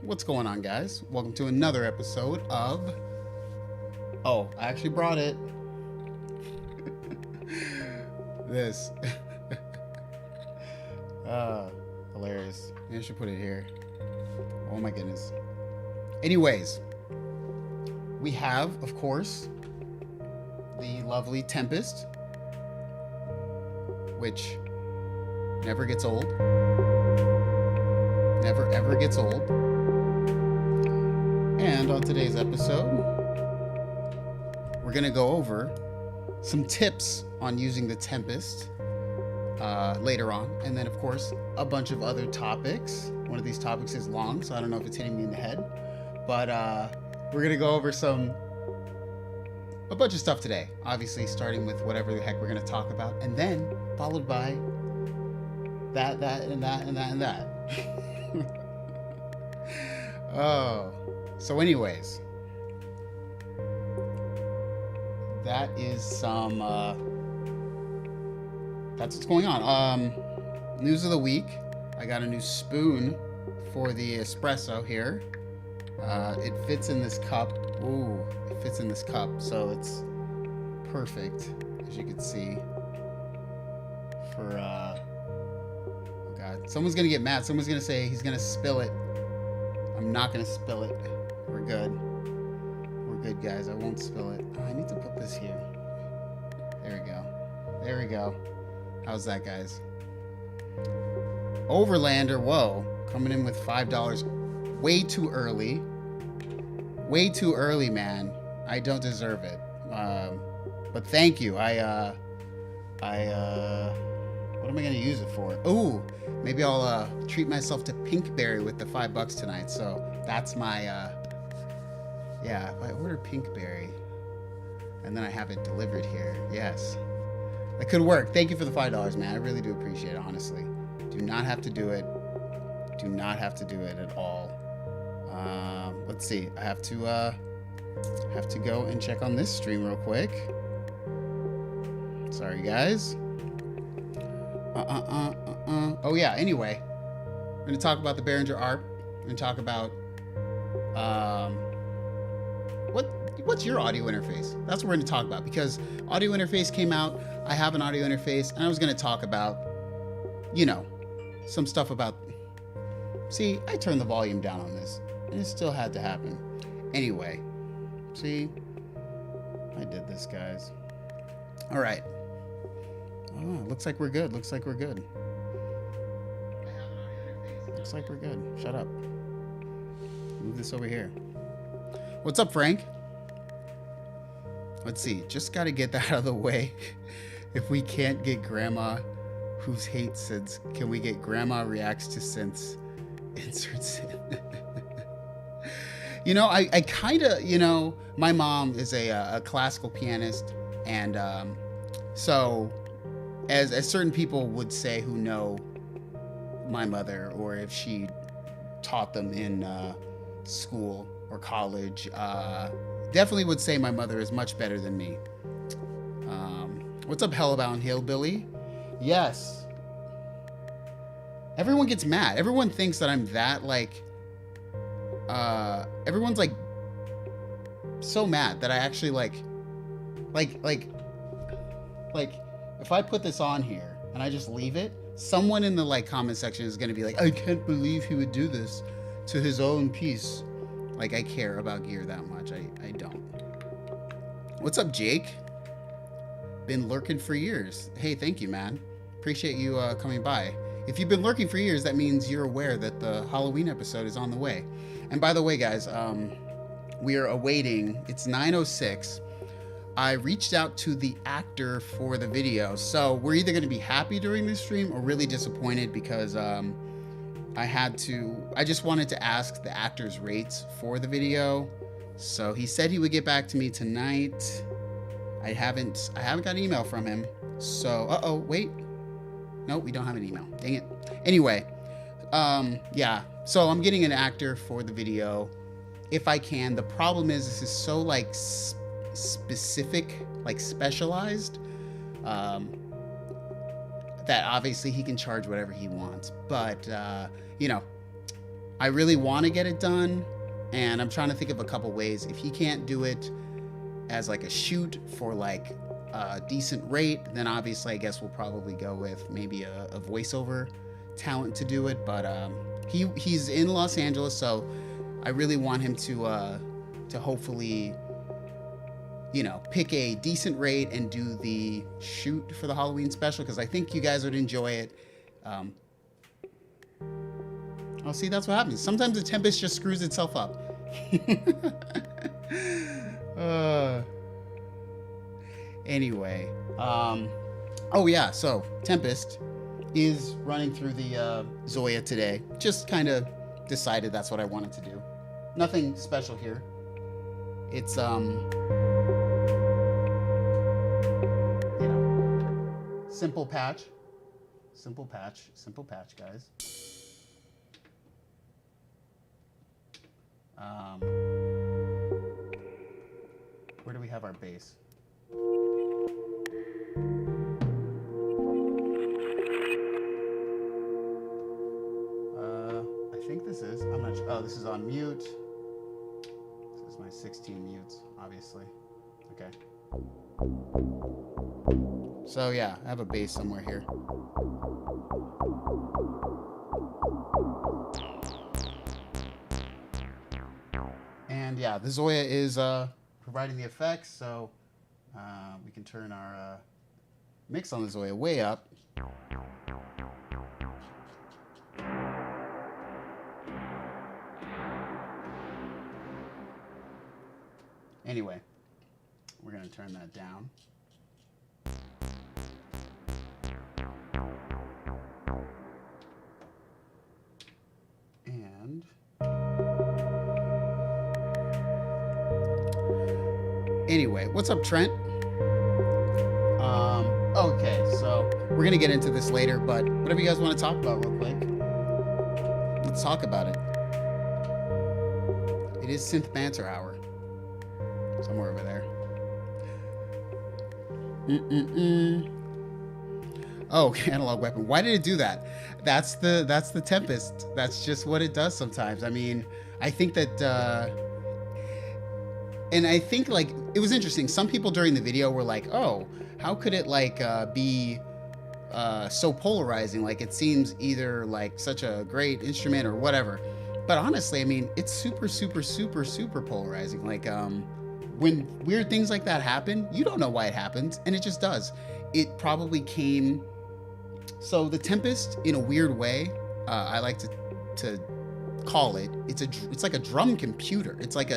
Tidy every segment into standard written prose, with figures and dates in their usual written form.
What's going on, guys? Welcome to another episode of... Oh, I actually brought it. This. Hilarious. Maybe I should put it here. Oh my goodness. Anyways, we have, of course, the lovely Tempest, which never gets old. Never ever gets old. And on today's episode, we're going to go over some tips on using the Tempest later on. And then, of course, a bunch of other topics. One of these topics is long, so I don't know if it's hitting me in the head. But we're going to go over a bunch of stuff today. Obviously, starting with whatever the heck we're going to talk about. And then followed by that, and that. Oh. So anyways, that is some, that's what's going on. News of the week. I got a new spoon for the espresso here. It fits in this cup. Ooh, it fits in this cup. So it's perfect, as you can see, for, oh God. Someone's going to get mad. Someone's going to say he's going to spill it. I'm not going to spill it. We're good. We're good, guys. I won't spill it. Oh, I need to put this here. There we go. There we go. How's that, guys? Overlander, whoa. Coming in with $5. Way too early. Way too early, man. I don't deserve it. But thank you. What am I going to use it for? Ooh, maybe I'll treat myself to Pinkberry with the $5 tonight. So that's my, yeah, if I order Pinkberry and then I have it delivered here, yes, that could work. Thank you for the $5, man. I really do appreciate it, honestly. Do not have to do it. Do not have to do it at all. Let's see. I have to go and check on this stream real quick. Sorry, guys. Oh yeah, anyway, we're going to talk about the Behringer ARP. We're going to talk about what's your audio interface? That's what we're going to talk about, because audio interface came out. I have an audio interface, and I was going to talk about, you know, some stuff about... See, I turned the volume down on this, and it still had to happen. Anyway, see, I did this, guys. All right. Oh, looks like we're good. Looks like we're good. Looks like we're good. Shut up. Move this over here. What's up, Frank? Let's see. Just got to get that out of the way. If we can't get Grandma who's hate synths, can we get Grandma reacts to synths? Insert synth. You know, I kind of, you know, my mom is a classical pianist, and so... As certain people would say who know my mother, or if she taught them in school or college, definitely would say my mother is much better than me. What's up, Hellbound Hillbilly? Yes. Everyone gets mad. Everyone thinks that I'm that, like... everyone's, like, so mad that I actually, like... If I put this on here and I just leave it, someone in the like comment section is going to be like, I can't believe he would do this to his own piece. Like, I care about gear that much. I don't. What's up, Jake? Been lurking for years. Hey, thank you, man. Appreciate you coming by. If you've been lurking for years, that means you're aware that the Halloween episode is on the way. And by the way, guys, we are awaiting, it's 9:06. I reached out to the actor for the video, so we're either going to be happy during this stream or really disappointed, because I just wanted to ask the actor's rates for the video. So he said he would get back to me tonight. I haven't got an email from him. So, wait. No, we don't have an email. Dang it. Anyway, yeah. So I'm getting an actor for the video if I can. The problem is this is so like specific, like specialized, that obviously he can charge whatever he wants, but you know, I really want to get it done, and I'm trying to think of a couple ways. If he can't do it as like a shoot for like a decent rate, then obviously I guess we'll probably go with maybe a voiceover talent to do it. But he's in Los Angeles, so I really want him to hopefully, you know, pick a decent rate and do the shoot for the Halloween special, because I think you guys would enjoy it. Oh, see, that's what happens. Sometimes the Tempest just screws itself up. Anyway, oh yeah, so Tempest is running through the Zoya today. Just kind of decided that's what I wanted to do. Nothing special here. It's you know, simple patch, guys. Where do we have our base? I think this is. I'm not sure. Oh, this is on mute. This is my 16 mutes, obviously. Okay. So yeah, I have a base somewhere here. And yeah, the Zoya is providing the effects, so we can turn our mix on the Zoya way up. Anyway, we're going to turn that down. And anyway, what's up, Trent? Okay, so we're going to get into this later, but whatever you guys want to talk about real quick, let's talk about it. It is Synth Banter Hour. Somewhere over there. Oh, analog weapon. Why did it do that? That's the Tempest. That's just what it does sometimes. I mean, I think that and I think like it was interesting. Some people during the video were like, "Oh, how could it like be so polarizing? Like it seems either like such a great instrument or whatever." But honestly, I mean, it's super polarizing. Like when weird things like that happen, you don't know why it happens, and it just does. It probably came. So the Tempest, in a weird way, I like to call it. It's like a drum computer. It's like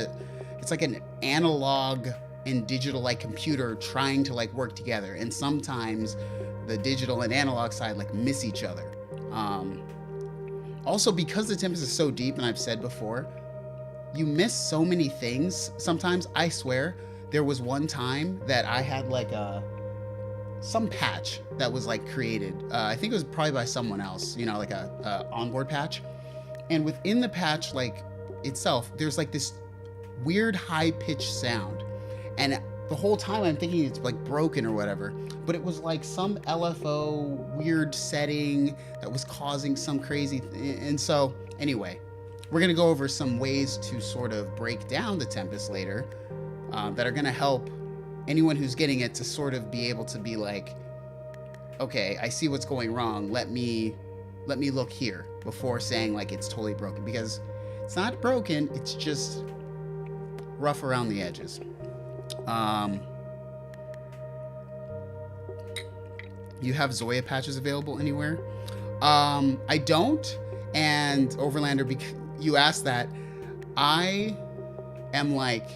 an analog and digital like computer trying to like work together, and sometimes the digital and analog side like miss each other. Also, because the Tempest is so deep, and I've said before, you miss so many things sometimes. I swear, there was one time that I had like some patch that was like created. I think it was probably by someone else, you know, like a onboard patch. And within the patch like itself, there's like this weird high-pitched sound. And the whole time I'm thinking it's like broken or whatever, but it was like some LFO weird setting that was causing some crazy and so anyway, we're going to go over some ways to sort of break down the Tempest later that are going to help anyone who's getting it to sort of be able to be like, okay, I see what's going wrong. Let me look here before saying like it's totally broken, because it's not broken. It's just rough around the edges. You have Zoya patches available anywhere? I don't. And Overlander, you asked that. I am like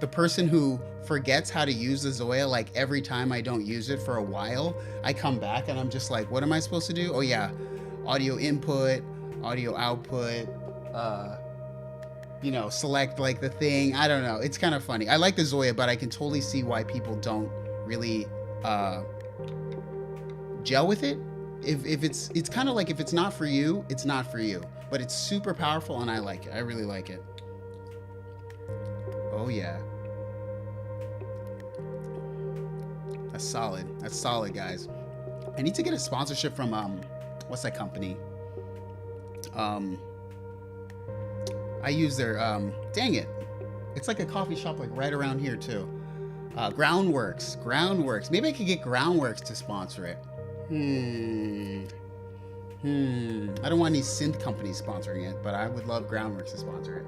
the person who forgets how to use the Zoya. Like every time I don't use it for a while, I come back and I'm just like, what am I supposed to do? Oh yeah, audio input, audio output, you know, select like the thing. I don't know. It's kind of funny. I like the Zoya, but I can totally see why people don't really gel with it. If it's kind of like, if it's not for you, it's not for you. But it's super powerful and I like it. I really like it. Oh yeah. That's solid. That's solid, guys. I need to get a sponsorship from what's that company? I use their, dang it. It's like a coffee shop like right around here too. Groundworks. Maybe I could get Groundworks to sponsor it. I don't want any synth companies sponsoring it, but I would love Groundworks to sponsor it.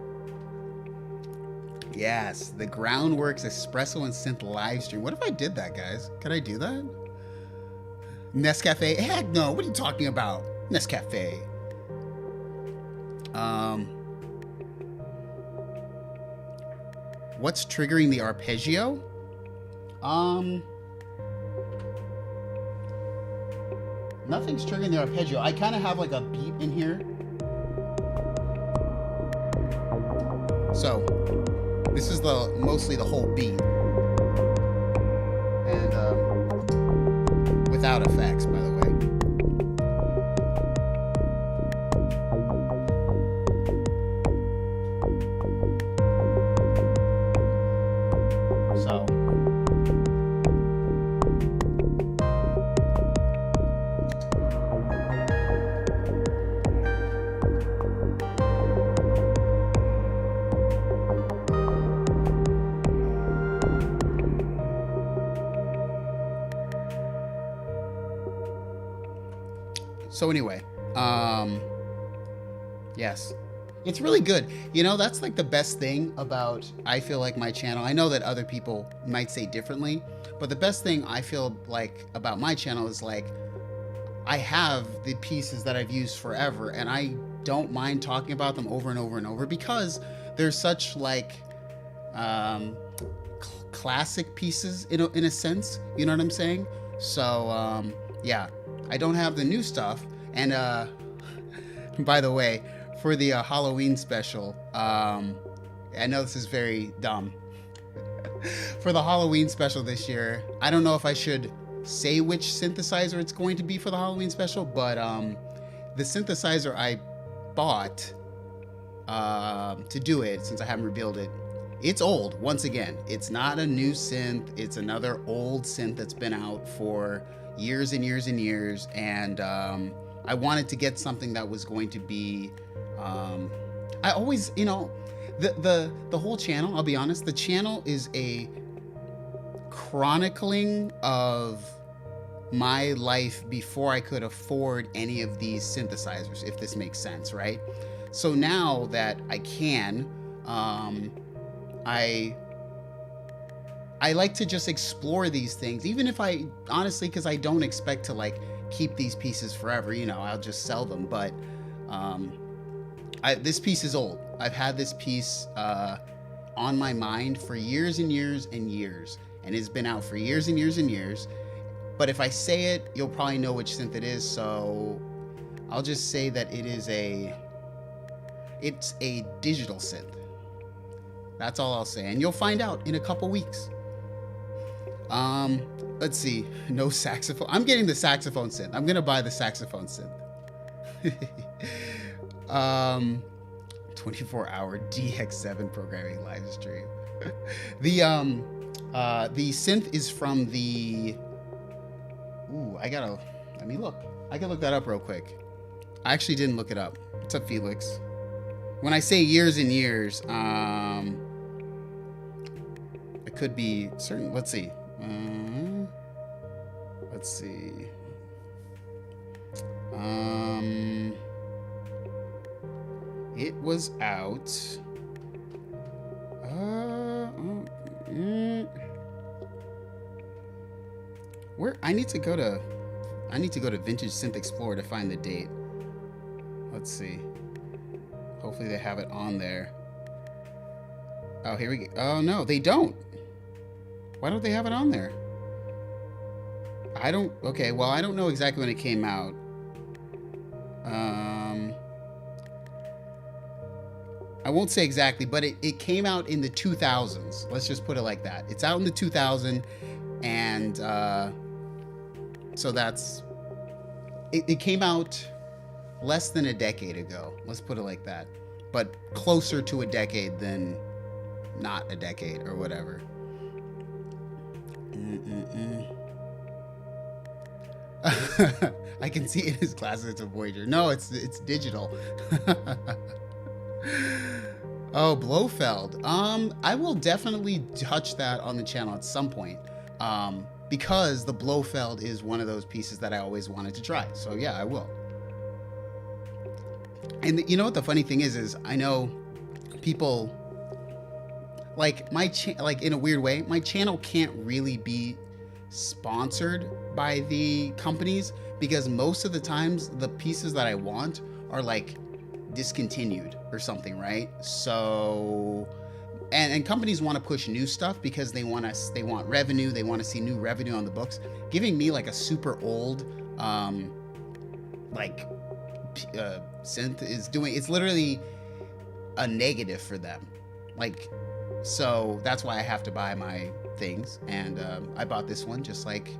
Yes, the Groundworks Espresso and Synth live stream. What if I did that, guys? Could I do that? Nescafe? Heck no. What are you talking about? Nescafe. What's triggering the arpeggio? Nothing's triggering the arpeggio. I kind of have like a beat in here. So this is mostly the whole beat, and without effects, by the way. So anyway, yes, it's really good. You know, that's like the best thing about, I feel like, my channel. I know that other people might say differently, but the best thing I feel like about my channel is like, I have the pieces that I've used forever, and I don't mind talking about them over and over and over because they're such like classic pieces in a sense. You know what I'm saying? So yeah. I don't have the new stuff, and by the way, for the Halloween special, I know this is very dumb. For the Halloween special this year, I don't know if I should say which synthesizer it's going to be for the Halloween special, but the synthesizer I bought to do it, since I haven't revealed it, it's old. Once again, it's not a new synth. It's another old synth that's been out for years and years and years, and I wanted to get something that was going to be I always, you know, the whole channel, I'll be honest, the channel is a chronicling of my life before I could afford any of these synthesizers, if this makes sense, right? So now that I can, I like to just explore these things, even if I, honestly, because I don't expect to like keep these pieces forever, you know, I'll just sell them. But this piece is old. I've had this piece on my mind for years and years and years, and it's been out for years and years and years. But if I say it, you'll probably know which synth it is. So I'll just say that it's a digital synth. That's all I'll say. And you'll find out in a couple weeks. Let's see. No saxophone. I'm getting the saxophone synth. I'm going to buy the saxophone synth. 24-hour DX7 programming live stream. The synth is from the... Ooh, let me look. I can look that up real quick. I actually didn't look it up. What's up, Felix? When I say years and years, it could be certain. Let's see. Let's see. It was out. Where I need to go to Vintage Synth Explorer to find the date. Let's see. Hopefully they have it on there. Oh, here we go. Oh no, they don't. Why don't they have it on there? Okay, well, I don't know exactly when it came out. I won't say exactly, but it came out in the 2000s. Let's just put it like that. It's out in the 2000s, and so that's... It came out less than a decade ago. Let's put it like that. But closer to a decade than not a decade or whatever. I can see in his glasses it's a Voyager. No, it's digital. Oh, Blofeld. I will definitely touch that on the channel at some point. Because the Blofeld is one of those pieces that I always wanted to try. So yeah, I will. And you know what the funny thing is I know people like like in a weird way, my channel can't really be sponsored by the companies because most of the times the pieces that I want are like discontinued or something, right? So and companies want to push new stuff because they want revenue, they want to see new revenue on the books. Giving me like a super old synth is doing, it's literally a negative for them. Like, so that's why I have to buy my things. And I bought this one just like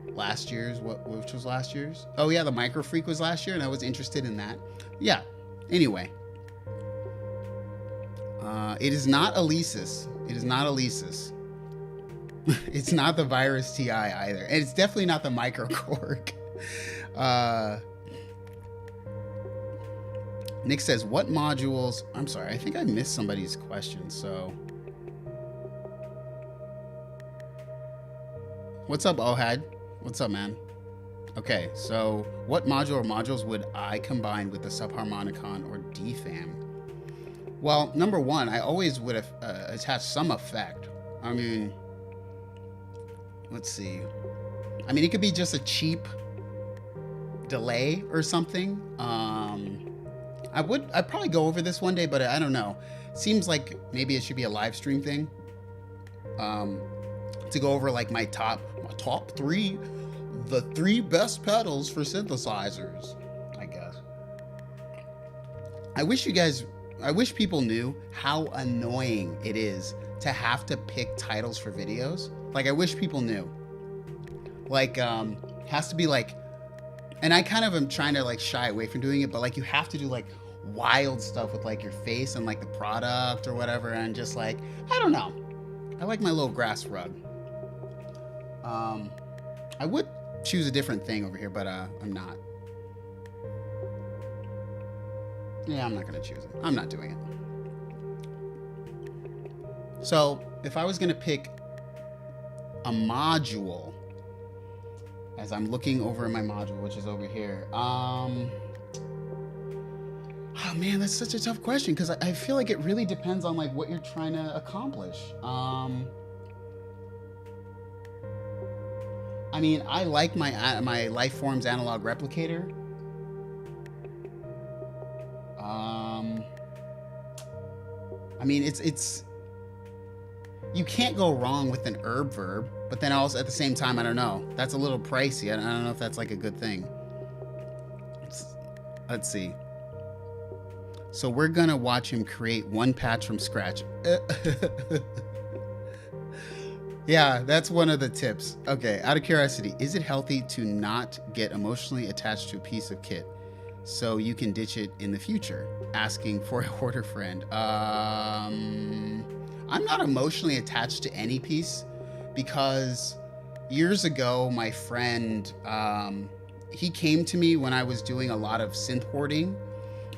last year's, which was last year's? Oh yeah, the Micro Freak was last year and I was interested in that. Yeah, anyway. It is not Alesis. It is not Alesis. It's not the Virus TI either. And it's definitely not the Micro Cork. Nick says, what modules? I'm sorry, I think I missed somebody's question, so. What's up, Ohad? What's up, man? Okay, so what module or modules would I combine with the subharmonicon or DFAM? Well, number one, I always would have attached some effect. I mean, let's see. I mean, it could be just a cheap delay or something. I'd probably go over this one day, but I don't know. Seems like maybe it should be a live stream thing. To go over like my top three, the 3 best pedals for synthesizers, I guess. I wish people knew how annoying it is to have to pick titles for videos. Like, I wish people knew. Like, has to be like, and I kind of am trying to like shy away from doing it, but like you have to do like wild stuff with like your face and like the product or whatever, and just like, I don't know. I like my little grass rug. I would choose a different thing over here, but I'm not. Yeah, I'm not gonna choose it. I'm not doing it. So if I was gonna pick a module, as I'm looking over my module, which is over here, oh man, that's such a tough question because I feel like it really depends on like what you're trying to accomplish. I mean, I like my Lifeforms analog replicator. I mean, it's you can't go wrong with an herb verb, but then also at the same time, I don't know. That's a little pricey. I don't know if that's like a good thing. Let's see. So we're gonna watch him create one patch from scratch. Yeah, that's one of the tips. Okay, out of curiosity, is it healthy to not get emotionally attached to a piece of kit so you can ditch it in the future? Asking for a hoarder friend. I'm not emotionally attached to any piece because years ago, my friend, he came to me when I was doing a lot of synth hoarding,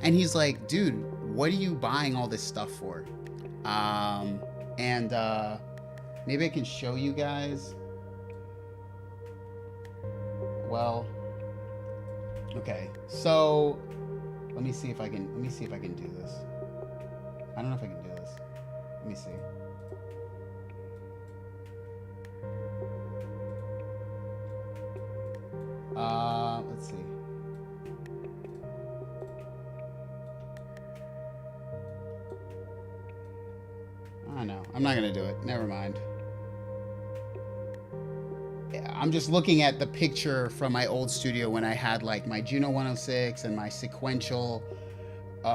and he's like, dude, what are you buying all this stuff for? Maybe I can show you guys. Well, okay. So let me see if I can do this. I don't know if I can do this. Let me see. Let's see. I know. I'm not gonna do it. Never mind. I'm just looking at the picture from my old studio when I had like my Juno 106 and my sequential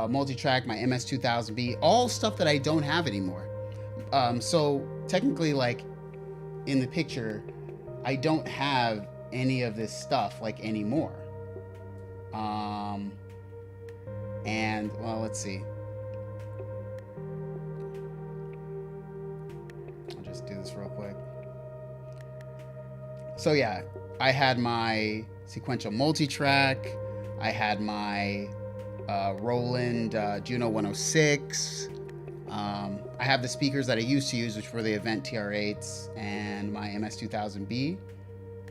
multi-track, my MS-2000B, all stuff that I don't have anymore. So technically, like in the picture, I don't have any of this stuff like anymore. And well, let's see. I'll just do this real quick. So yeah, I had my sequential multi-track. I had my Roland Juno 106. I have the speakers that I used to use, which were the Event TR8s and my MS2000B,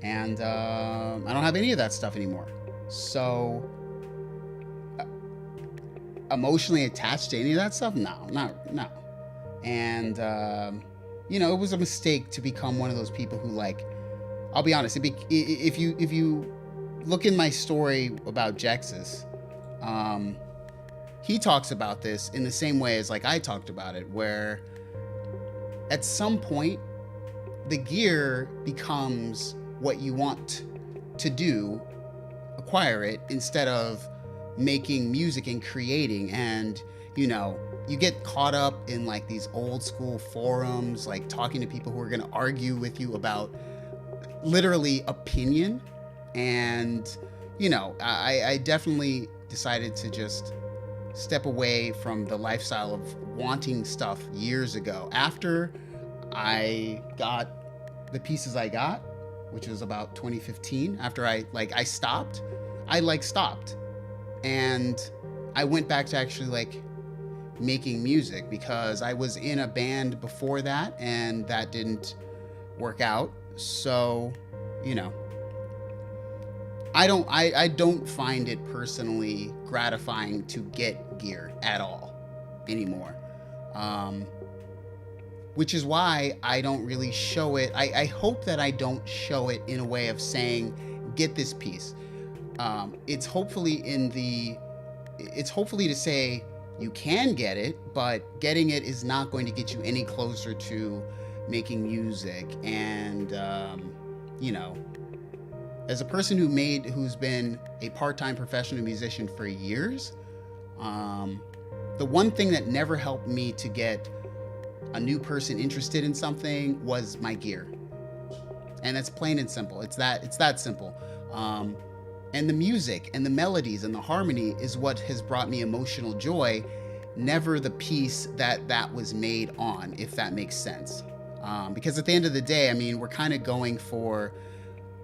and I don't have any of that stuff anymore. So emotionally attached to any of that stuff? No. And you know, it was a mistake to become one of those people who, like, I'll be honest, if you look in my story about Jexus, he talks about this in the same way as like I talked about it, where at some point the gear becomes what you want to do, acquire it, instead of making music and creating. And you know, you get caught up in like these old school forums, like talking to people who are going to argue with you about literally opinion. And you know, I definitely decided to just step away from the lifestyle of wanting stuff years ago. After I got the pieces I got, which was about 2015, after I stopped, and I went back to actually like making music, because I was in a band before that and that didn't work out. So, you know, I don't find it personally gratifying to get gear at all anymore. Which is why I don't really show it. I hope that I don't show it in a way of saying, get this piece. It's hopefully to say you can get it, but getting it is not going to get you any closer to making music. And, you know, as a person who's been a part-time professional musician for years, the one thing that never helped me to get a new person interested in something was my gear. And that's plain and simple. It's that simple. And the music and the melodies and the harmony is what has brought me emotional joy, never the piece that was made on, if that makes sense. Because at the end of the day, I mean, we're kind of going for,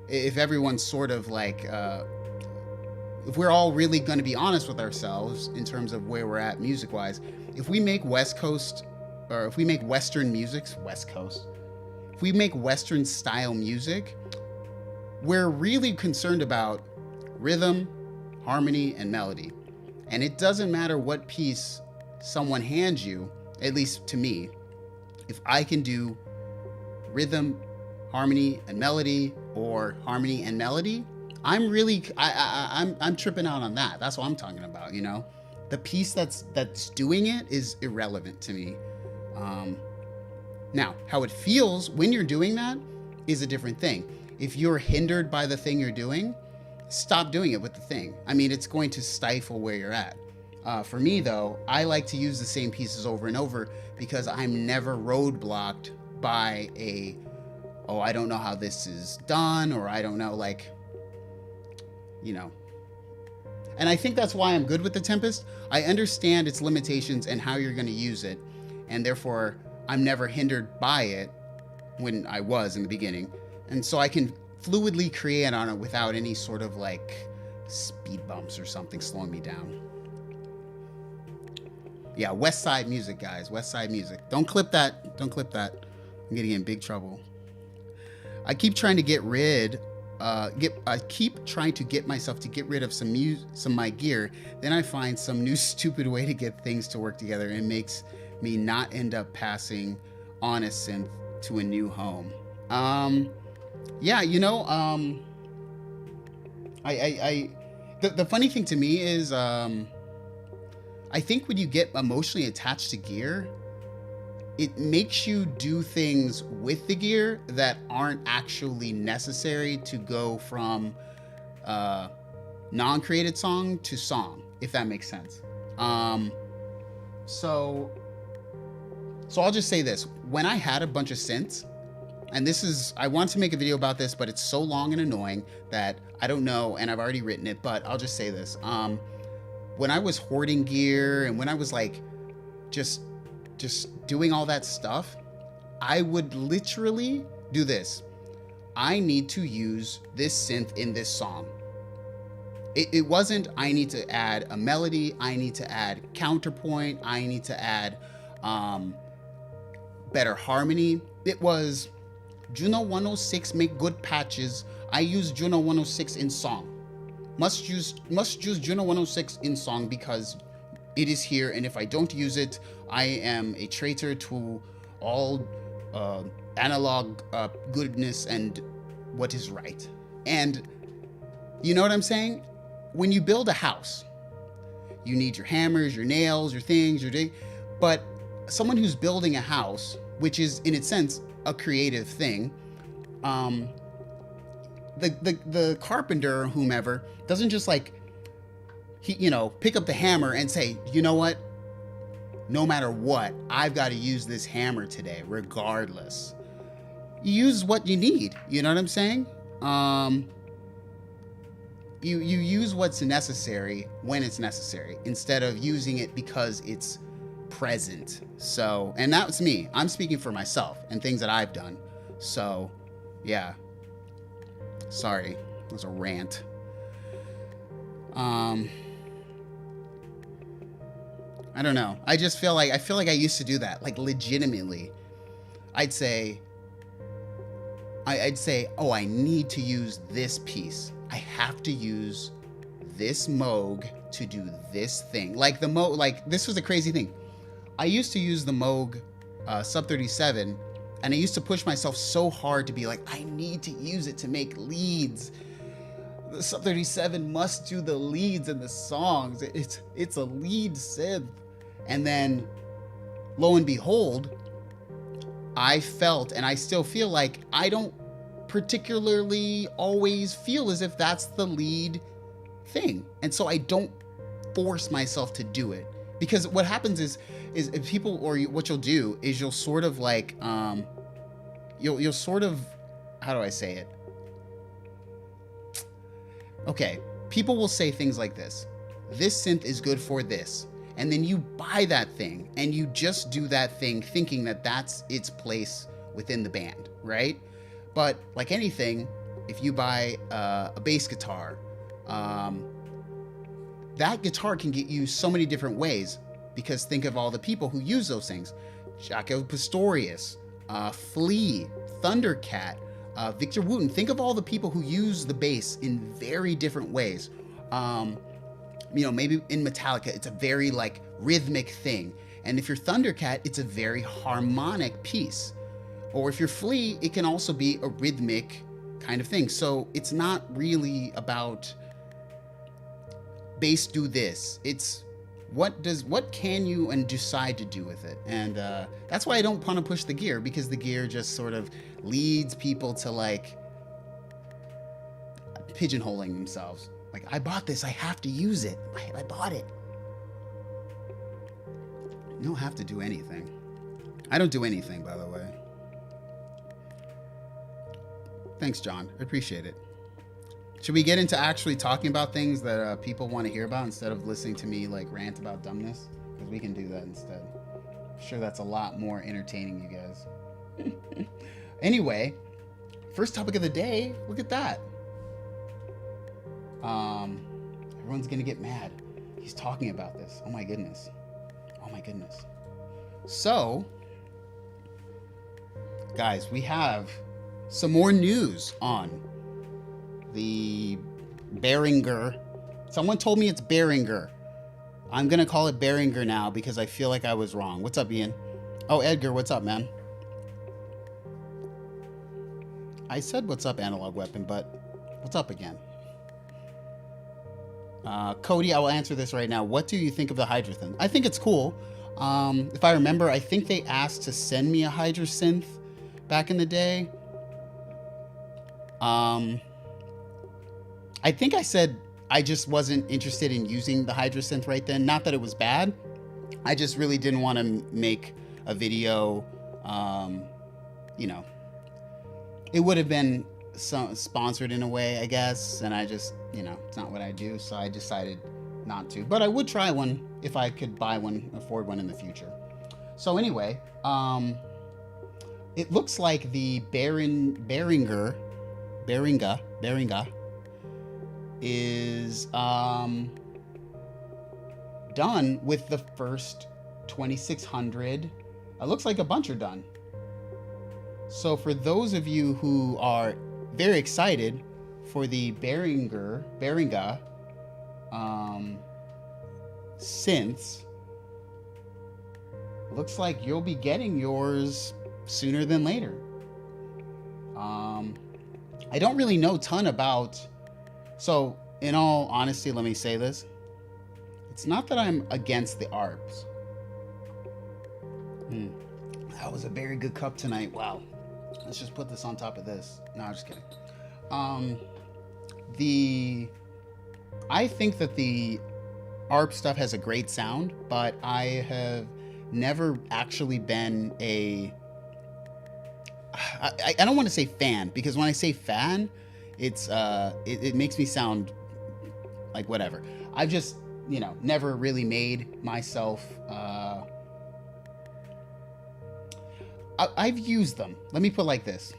if everyone's sort of like, if we're all really going to be honest with ourselves in terms of where we're at music-wise, if we make West Coast, or if we make Western music, West Coast, if we make Western style music, we're really concerned about rhythm, harmony, and melody. And it doesn't matter what piece someone hands you, at least to me, if I can do rhythm, harmony, and melody, or harmony and melody, I'm really, I'm tripping out on that. That's what I'm talking about, you know? The piece that's doing it is irrelevant to me. Now, how it feels when you're doing that is a different thing. If you're hindered by the thing you're doing, stop doing it with the thing. I mean, it's going to stifle where you're at. For me, though, I like to use the same pieces over and over because I'm never roadblocked by oh, I don't know how this is done, or I don't know, like, you know. And I think that's why I'm good with the Tempest. I understand its limitations and how you're going to use it, and therefore I'm never hindered by it when I was in the beginning. And so I can fluidly create on it without any sort of like speed bumps or something slowing me down. Yeah, West Side music, guys. West Side music. Don't clip that. Don't clip that. I'm getting in big trouble. I keep trying to get myself to get rid of some of my gear. Then I find some new stupid way to get things to work together, and it makes me not end up passing on a synth to a new home. Yeah, you know, the funny thing to me is, I think when you get emotionally attached to gear, it makes you do things with the gear that aren't actually necessary to go from non-created song to song, if that makes sense. So I'll just say this. When I had a bunch of synths, and I want to make a video about this, but it's so long and annoying that I don't know, and I've already written it, but I'll just say this. When I was hoarding gear and when I was like just doing all that stuff, I would literally do this. I need to use this synth in this song. It wasn't, I need to add a melody, I need to add counterpoint, I need to add better harmony. It was Juno 106 make good patches. I use Juno 106 in song. Must use Juno 106 in song because it is here, and if I don't use it, I am a traitor to all analog goodness and what is right. And you know what I'm saying? When you build a house, you need your hammers, your nails, your things, but someone who's building a house, which is in its sense a creative thing, the carpenter or whomever doesn't just like pick up the hammer and say, you know what, no matter what, I've got to use this hammer today regardless. You use what you need, you know what I'm saying? You use what's necessary when it's necessary instead of using it because it's present. So, and that's me. I'm speaking for myself and things that I've done. So, yeah. Sorry, it was a rant. I don't know. I just feel like I used to do that. Like legitimately, I'd say, oh, I need to use this piece. I have to use this Moog to do this thing. Like the Moog, like this was a crazy thing. I used to use the Moog Sub 37, and I used to push myself so hard to be like, I need to use it to make leads. The Sub 37 must do the leads in the songs. It's a lead synth. And then, lo and behold, I felt, and I still feel like I don't particularly always feel as if that's the lead thing. And so I don't force myself to do it. Because what happens is if people, or what you'll do is you'll sort of like, you'll sort of, how do I say it? Okay, people will say things like this synth is good for this. And then you buy that thing and you just do that thing thinking that that's its place within the band, right? But like anything, if you buy a bass guitar, that guitar can get used so many different ways, because think of all the people who use those things. Jaco Pastorius, Flea, Thundercat, Victor Wooten. Think of all the people who use the bass in very different ways. Maybe in Metallica, it's a very like rhythmic thing. And if you're Thundercat, it's a very harmonic piece. Or if you're Flea, it can also be a rhythmic kind of thing. So it's not really about bass do this. It's what can you and decide to do with it. And that's why I don't want to push the gear, because the gear just sort of leads people to like pigeonholing themselves. Like, I bought this, I have to use it. I bought it. You don't have to do anything. I don't do anything, by the way. Thanks, John. I appreciate it. Should we get into actually talking about things that people want to hear about instead of listening to me like rant about dumbness? Because we can do that instead. I'm sure that's a lot more entertaining, you guys. Anyway, first topic of the day. Look at that. Everyone's gonna get mad. He's talking about this. Oh my goodness. Oh my goodness. So, guys, we have some more news on the Behringer. Someone told me it's Behringer. I'm gonna call it Behringer now because I feel like I was wrong. What's up, Ian? Oh, Edgar, what's up, man? I said what's up, Analog Weapon, but what's up again? Cody, I will answer this right now. What do you think of the Hydra synth? I think it's cool. If I remember, I think they asked to send me a Hydra synth back in the day. I think I said I just wasn't interested in using the Hydra synth right then. Not that it was bad. I just really didn't want to make a video. It would have been sponsored in a way, I guess, and I just, it's not what I do, so I decided not to. But I would try one if I could buy one, afford one in the future. So anyway, it looks like the Behringer is done with the first 2600. It looks like a bunch are done. So for those of you who are very excited for the Behringer synths, looks like you'll be getting yours sooner than later. I don't really know a ton about, so in all honesty, let me say this. It's not that I'm against the ARPs. That was a very good cup tonight. Wow. Let's just put this on top of this. No, I'm just kidding. I think that the ARP stuff has a great sound, but I have never actually been a... I don't want to say fan, because when I say fan, it's it makes me sound like whatever. I've just, you know, never really made myself... I've used them. Let me put it like this.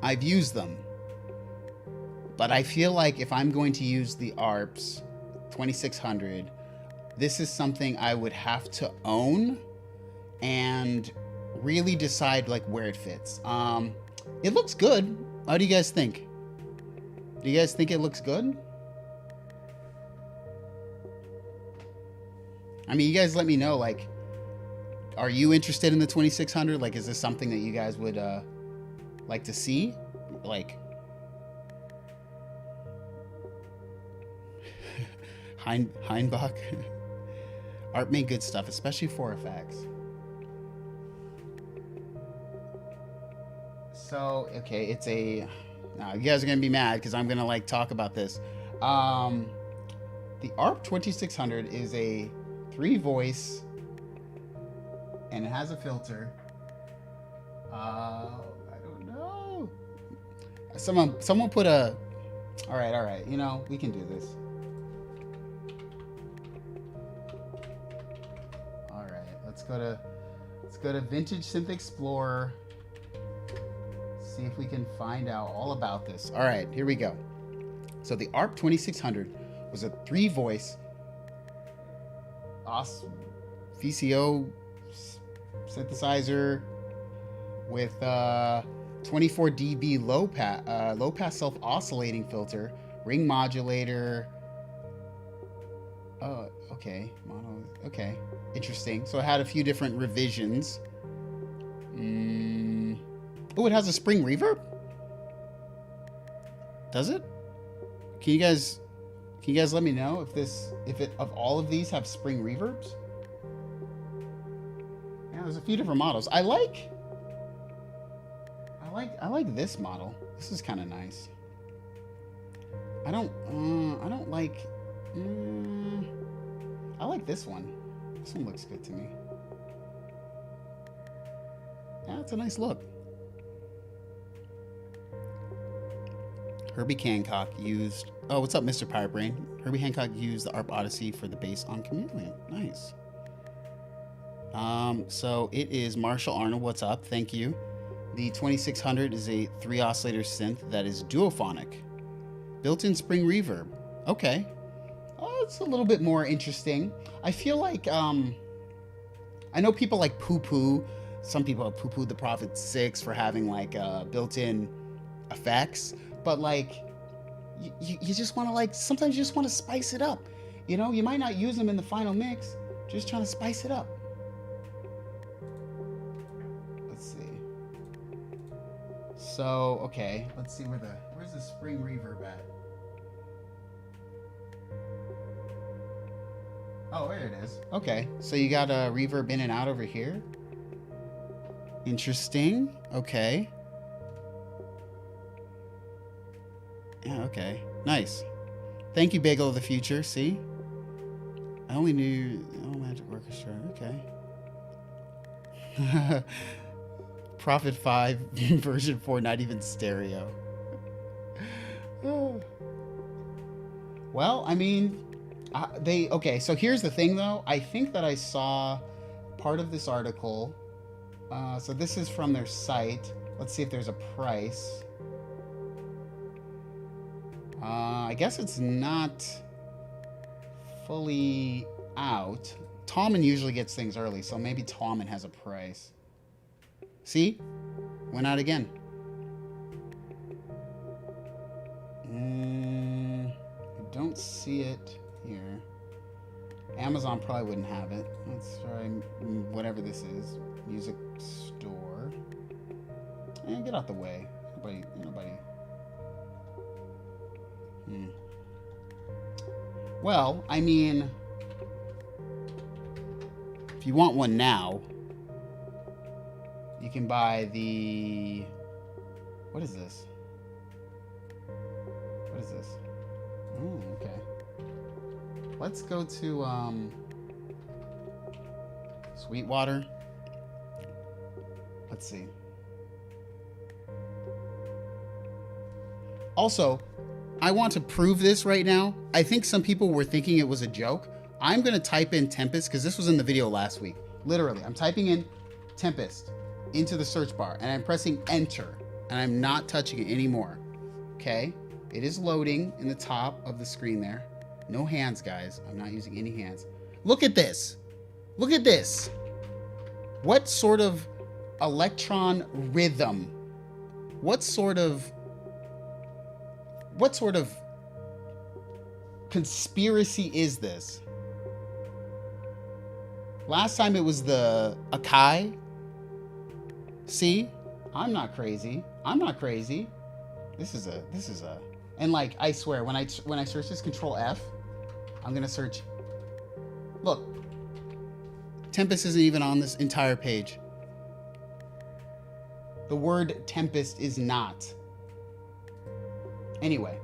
I've used them. But I feel like if I'm going to use the ARPs 2600, this is something I would have to own and really decide like where it fits. It looks good. How do you guys think? Do you guys think it looks good? I mean, you guys let me know, like, are you interested in the 2600? Like, is this something that you guys would like to see? Like, Heinbach. ARP made good stuff, especially for effects. So, okay, it's a... Now, you guys are going to be mad because I'm going to, like, talk about this. The ARP 2600 is a 3-voice... and it has a filter. I don't know. Someone put a... All right. You know, we can do this. All right, let's go to Vintage Synth Explorer. See if we can find out all about this. All right, here we go. So the ARP 2600 was a 3-voice VCO synthesizer with 24 dB low pass self oscillating filter, ring modulator. Oh, okay, mono. Okay, interesting. So it had a few different revisions. Oh, it has a spring reverb. Does it? Can you guys let me know if it of all of these have spring reverbs? There's a few different models. I like this model. This is kind of nice. I don't like. I like this one. This one looks good to me. Yeah, it's a nice look. Herbie Hancock used. Oh, what's up, Mr. Pirate Brain? Herbie Hancock used the ARP Odyssey for the bass on Chameleon. Nice. So it is Marshall Arnold. What's up? Thank you. The 2600 is a 3-oscillator synth that is duophonic. Built-in spring reverb. Okay. Oh, it's a little bit more interesting. I feel like, I know people like poo-poo. Some people have poo-pooed the Prophet 6 for having like built-in effects. But like, you just want to like, sometimes you just want to spice it up. You know, you might not use them in the final mix. Just trying to spice it up. So, okay, let's see where's the spring reverb at? Oh, there it is. Okay, so you got a reverb in and out over here. Interesting. Okay. Yeah, okay. Nice. Thank you, Bagel of the Future. See? I only knew... Oh, Magic Orchestra. Okay. Prophet 5 version 4, not even stereo. Well, I mean, okay, so here's the thing though. I think that I saw part of this article. So this is from their site. Let's see if there's a price. I guess it's not fully out. Tommen usually gets things early, so maybe Tommen has a price. See? Went out again. I don't see it here. Amazon probably wouldn't have it. Let's try whatever this is. Music store. Get out the way. Nobody. Well, I mean, if you want one now, you can buy the... What is this? What is this? Oh, okay. Let's go to Sweetwater. Let's see. Also, I want to prove this right now. I think some people were thinking it was a joke. I'm going to type in Tempest because this was in the video last week. Literally, I'm typing in Tempest into the search bar and I'm pressing enter and I'm not touching it anymore. Okay? It is loading in the top of the screen there. No hands, guys. I'm not using any hands. Look at this. Look at this. What sort of electron rhythm? What sort of conspiracy is this? Last time it was the Akai. See? I'm not crazy. I'm not crazy. This is a and like I swear when I search this Control F, I'm gonna search. Look, Tempest isn't even on this entire page. The word Tempest is not. Anyway,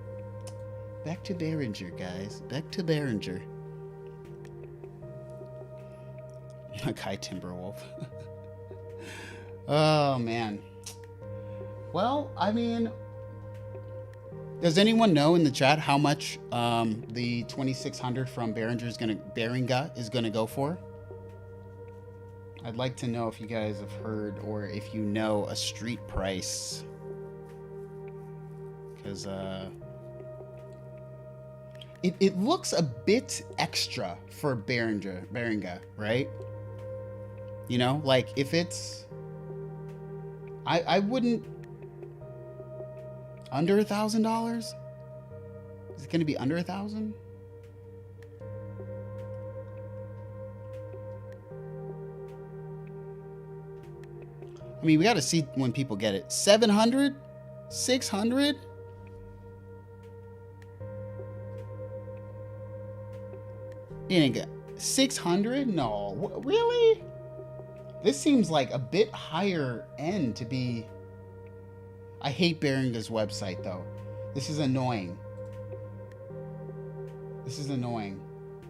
back to Behringer, guys. Back to Behringer. Akai Timberwolf. Oh man. Well, I mean, does anyone know in the chat how much the 2600 from Behringer is gonna go for? I'd like to know if you guys have heard or if you know a street price. Because it looks a bit extra for Behringer, right? You know, like if it's, I wouldn't, under $1,000? Is it going to be under 1,000? I mean, we got to see when people get it. 700? 600? You ain't got 600? No, really? This seems like a bit higher end to be. I hate Behringer's website though. This is annoying. This is annoying.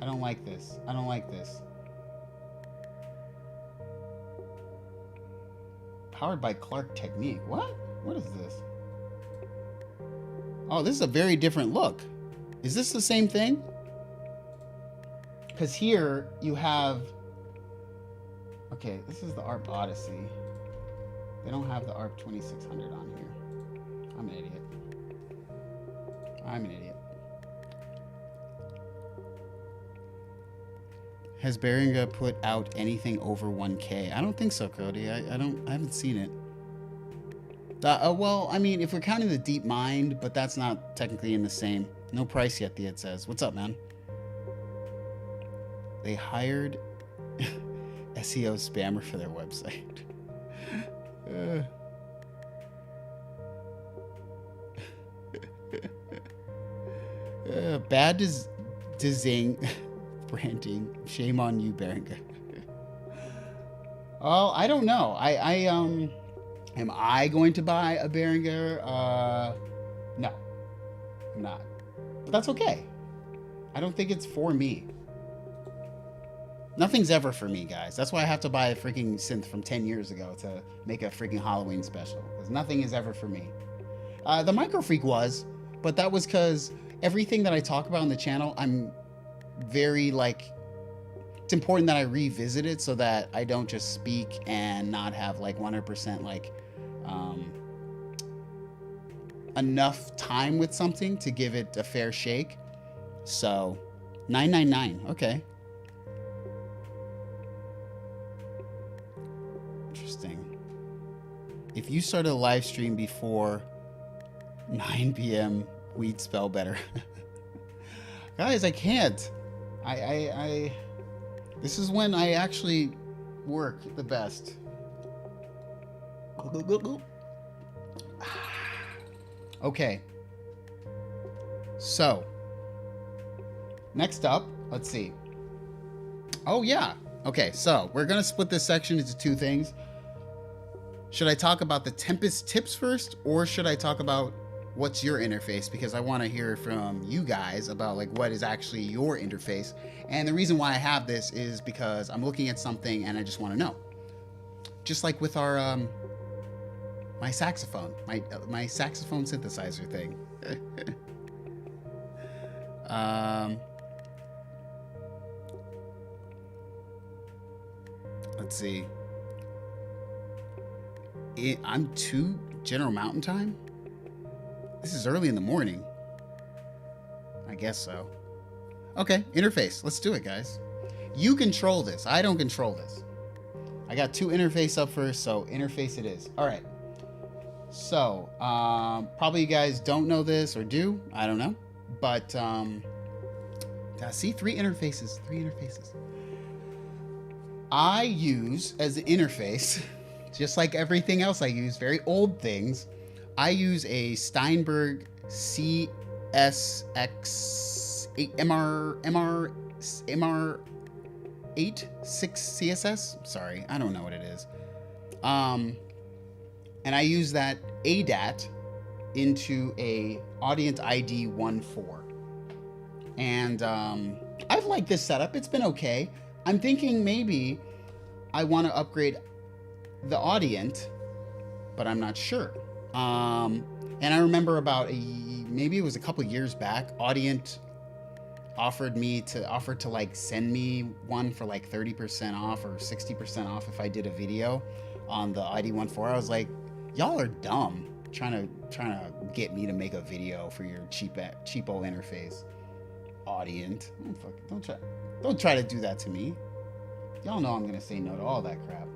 I don't like this. I don't like this. Powered by Clark Technique. What? What is this? Oh, this is a very different look. Is this the same thing? Because here you have, okay, this is the ARP Odyssey. They don't have the ARP 2600 on here. I'm an idiot. I'm an idiot. Has Behringer put out anything over 1K? I don't think so, Cody. I haven't seen it. Well, I mean, if we're counting the Deep Mind, but that's not technically in the same. No price yet, it says. What's up, man? They hired SEO spammer for their website. Bad design branding. Shame on you, Behringer. Oh, I don't know. Am I going to buy a Behringer? No, I'm not. But that's okay. I don't think it's for me. Nothing's ever for me, guys. That's why I have to buy a freaking synth from 10 years ago to make a freaking Halloween special. Because nothing is ever for me. The Micro Freak was, but that was because everything that I talk about on the channel, I'm very like, it's important that I revisit it so that I don't just speak and not have like 100% like enough time with something to give it a fair shake. So $9.99, okay. If you started a live stream before 9 p.m., we'd spell better. Guys, I can't. I this is when I actually work the best. Okay. So, next up, let's see. Oh, yeah. Okay, so we're going to split this section into two things. Should I talk about the Tempest tips first, or should I talk about what's your interface? Because I want to hear from you guys about like what is actually your interface. And the reason why I have this is because I'm looking at something and I just want to know. Just like with our my saxophone, my saxophone synthesizer thing. Let's see. I'm 2 General Mountain Time? This is early in the morning. I guess so. Okay, interface. Let's do it, guys. You control this. I don't control this. I got 2 interface up first, so interface it is. All right. So, probably you guys don't know this or do. I don't know. But, see, 3 interfaces. 3 interfaces. I use as an interface, just like everything else I use, very old things, I use a Steinberg CSX MR8 6 CSS. Sorry, I don't know what it is. And I use that ADAT into a Audient ID 1.4. And I've liked this setup. It's been okay. I'm thinking maybe I want to upgrade the Audient, but I'm not sure. And I remember about maybe it was a couple years back, Audient offered to like send me one for like 30% off or 60% off if I did a video on the ID 1.4. I was like, y'all are dumb trying to get me to make a video for your cheapo interface. Audient. Don't try to do that to me. Y'all know I'm gonna say no to all that crap.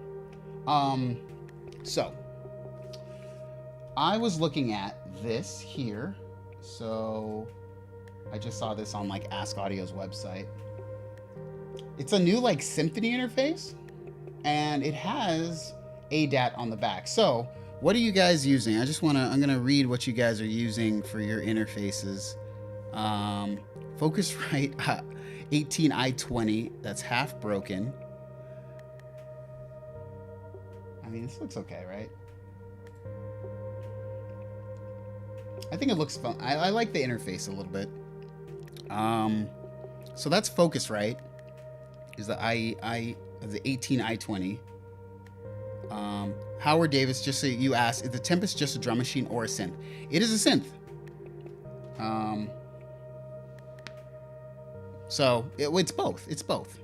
So I was looking at this here. So I just saw this on like Ask Audio's website. It's a new like Symphony interface, and it has ADAT on the back. So what are you guys using? I'm gonna read what you guys are using for your interfaces. Focusrite 18i20, that's half broken. I mean, this looks okay, right? I think it looks fun. I like the interface a little bit. So that's Focusrite, is the the 18i20. Howard Davis, just so you asked, is the Tempest just a drum machine or a synth? It is a synth. So it's both. It's both.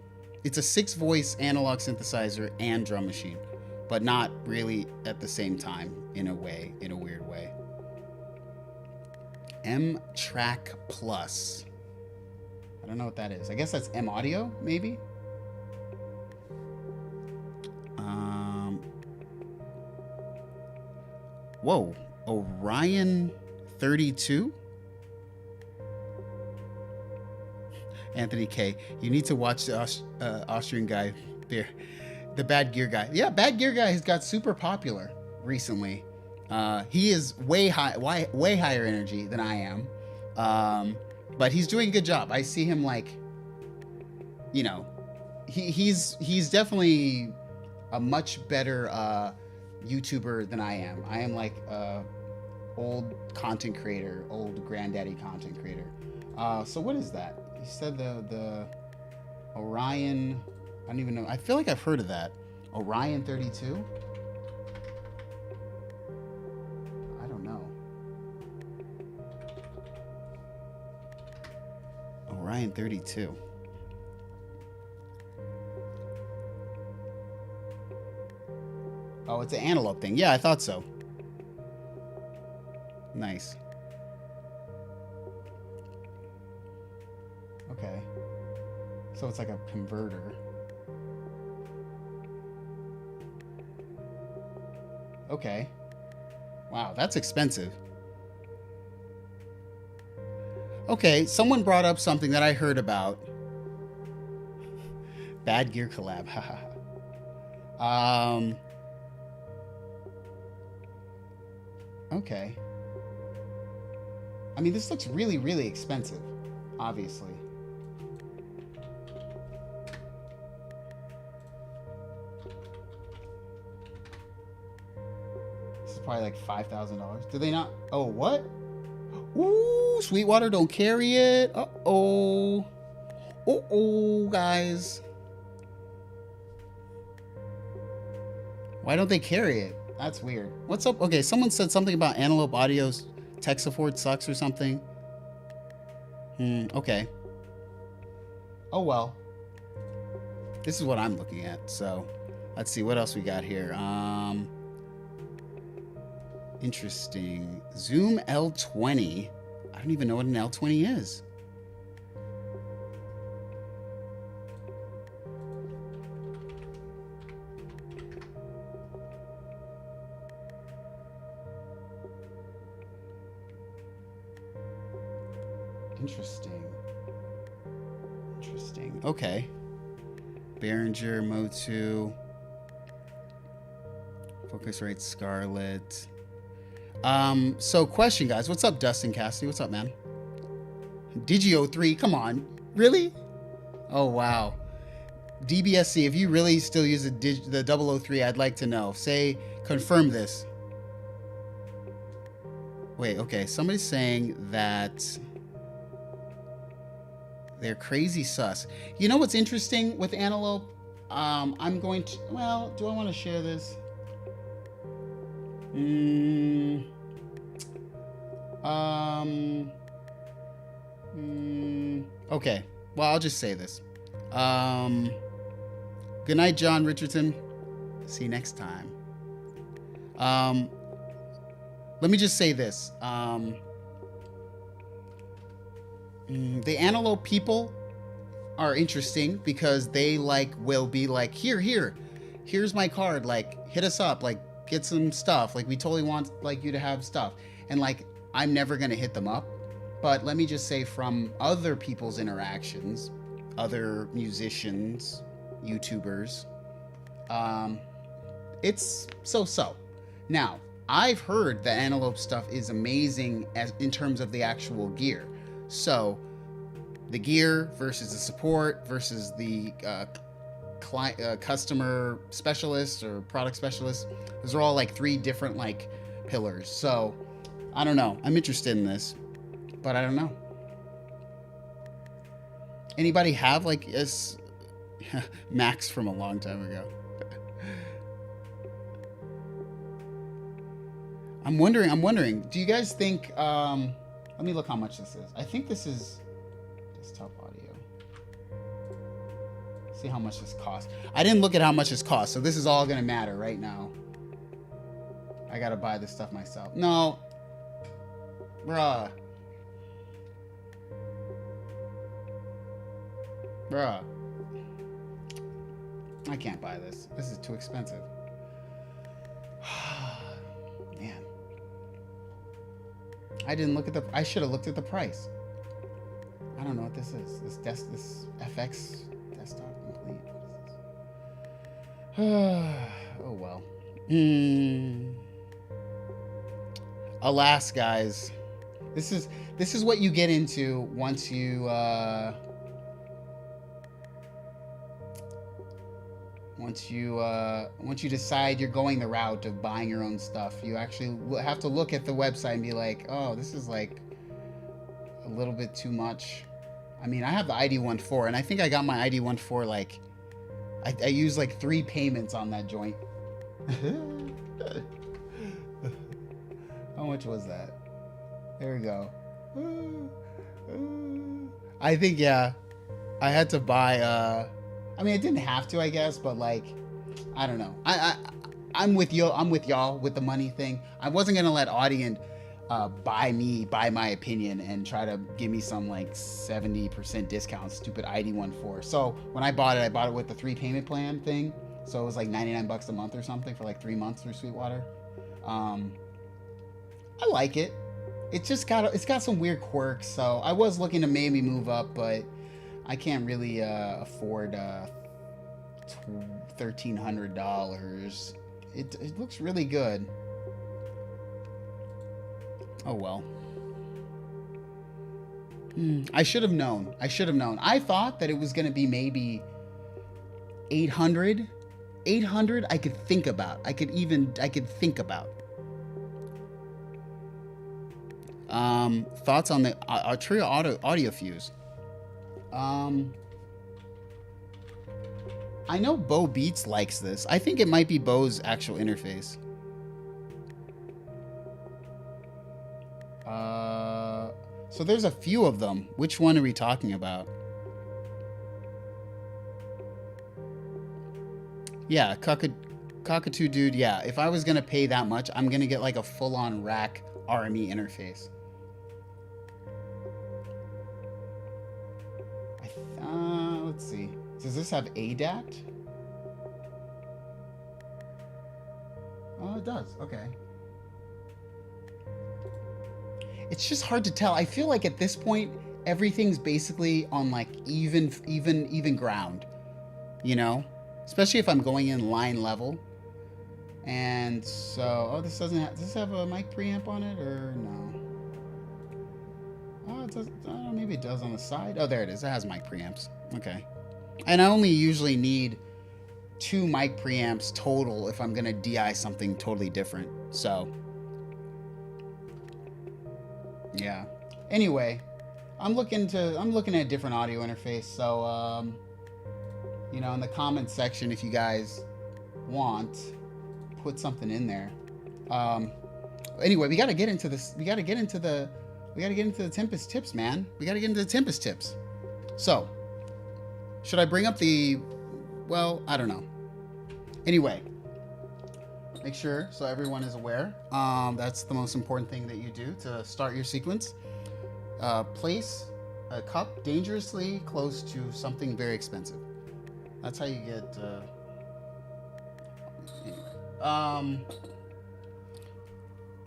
It's a 6-voice analog synthesizer and drum machine, but not really at the same time in a weird way. M-Track Plus. I don't know what that is. I guess that's M Audio, maybe? Whoa. Orion 32? Anthony K. You need to watch the Austrian guy there. The Bad Gear Guy. Yeah, Bad Gear Guy has got super popular recently. He is way higher energy than I am. But he's doing a good job. I see him like, you know, he's definitely a much better YouTuber than I am. I am like old content creator, old granddaddy content creator. So what is that? You said the Orion, I don't even know. I feel like I've heard of that. Orion 32? I don't know. Orion 32. Oh, it's an analog thing. Yeah, I thought so. Nice. Okay. So it's like a converter. Okay. Wow, that's expensive. Okay, someone brought up something that I heard about. Bad gear collab. Okay. I mean, this looks really, really expensive, obviously. This is probably like $5,000. Do they not? Oh, what? Ooh, Sweetwater don't carry it. Uh-oh. Uh-oh, guys. Why don't they carry it? That's weird. What's up? Okay, someone said something about Antelope Audio's tech support sucks or something. Okay. Oh, well. This is what I'm looking at, so let's see what else we got here. Interesting. Zoom L20. I don't even know what an L20 is. Interesting. Interesting. Okay. Behringer, Motu. Focusrite Scarlett. So question, guys. What's up, Dustin Cassidy? What's up, man? Digio 3, come on. Really? Oh, wow. DBSC, if you really still use the 003, I'd like to know. Say, confirm this. Wait, okay. Somebody's saying that they're crazy sus. You know what's interesting with Antelope? I'm going to, well, do I want to share this? Okay. Well, I'll just say this. Good night, John Richardson. See you next time. Let me just say this. The Antelope people are interesting because they will be like, here's my card. Like, hit us up. Like, get some stuff. Like, we totally want you to have stuff. And I'm never gonna hit them up. But let me just say, from other people's interactions, other musicians, YouTubers, it's so-so. Now, I've heard that Antelope stuff is amazing in terms of the actual gear. So, the gear versus the support versus the customer specialist or product specialist, those are all 3 different pillars. So, I don't know. I'm interested in this, but I don't know. Anybody have Max from a long time ago? I'm wondering, do you guys think, let me look how much this is. I think this is desktop audio. See how much this costs. I didn't look at how much this costs, so this is all gonna matter right now. I gotta buy this stuff myself. No. Bruh. I can't buy this. This is too expensive. Man. I didn't look at I should have looked at the price. I don't know what this is. This FX desktop complete. What is this? Oh well. Alas, guys. This is what you get into once you once you decide you're going the route of buying your own stuff. You actually have to look at the website and be like, oh, this is a little bit too much. I mean, I have the ID14, and I think I got my ID14 I used 3 payments on that joint. How much was that? There we go. I think, yeah, I had to buy, I mean, I didn't have to, I guess, but I don't know. I'm with you. I'm with y'all with the money thing. I wasn't going to let Audient buy my opinion and try to give me some 70% discount, stupid ID14. So when I bought it with the 3 payment plan thing. So it was $99 a month or something for 3 months through Sweetwater. I like it. It's got some weird quirks. So I was looking to maybe move up, but I can't really afford $1,300. It looks really good. Oh well. I should have known. I should have known. I thought that it was gonna be maybe 800. 800 I could think about. I could think about. Thoughts on the Artria audio fuse? I know Bo Beats likes this. I think it might be Bo's actual interface. So there's a few of them. Which one are we talking about? Yeah, Cockatoo dude. Yeah, if I was gonna pay that much, I'm gonna get like a full-on rack RME interface. Let's see. Does this have ADAT? Oh, it does. Okay. It's just hard to tell. I feel like at this point, everything's basically on like even ground, you know? Especially if I'm going in line level. And so, oh, this doesn't have, does this have a mic preamp on it or no? Oh, it does, oh, maybe it does on the side. Oh, there it is. It has mic preamps. Okay. And I only usually need 2 mic preamps total if I'm going to DI something totally different. So, yeah. Anyway, I'm looking at a different audio interface. So, you know, in the comments section, if you guys want, put something in there. Anyway, we got to get into this. We got to get into the Tempest tips, man. We got to get into the Tempest tips. So, should I bring up the, well, I don't know. Anyway, make sure so everyone is aware. That's the most important thing that you do to start your sequence. Place a cup dangerously close to something very expensive. That's how you get. Anyway, I'm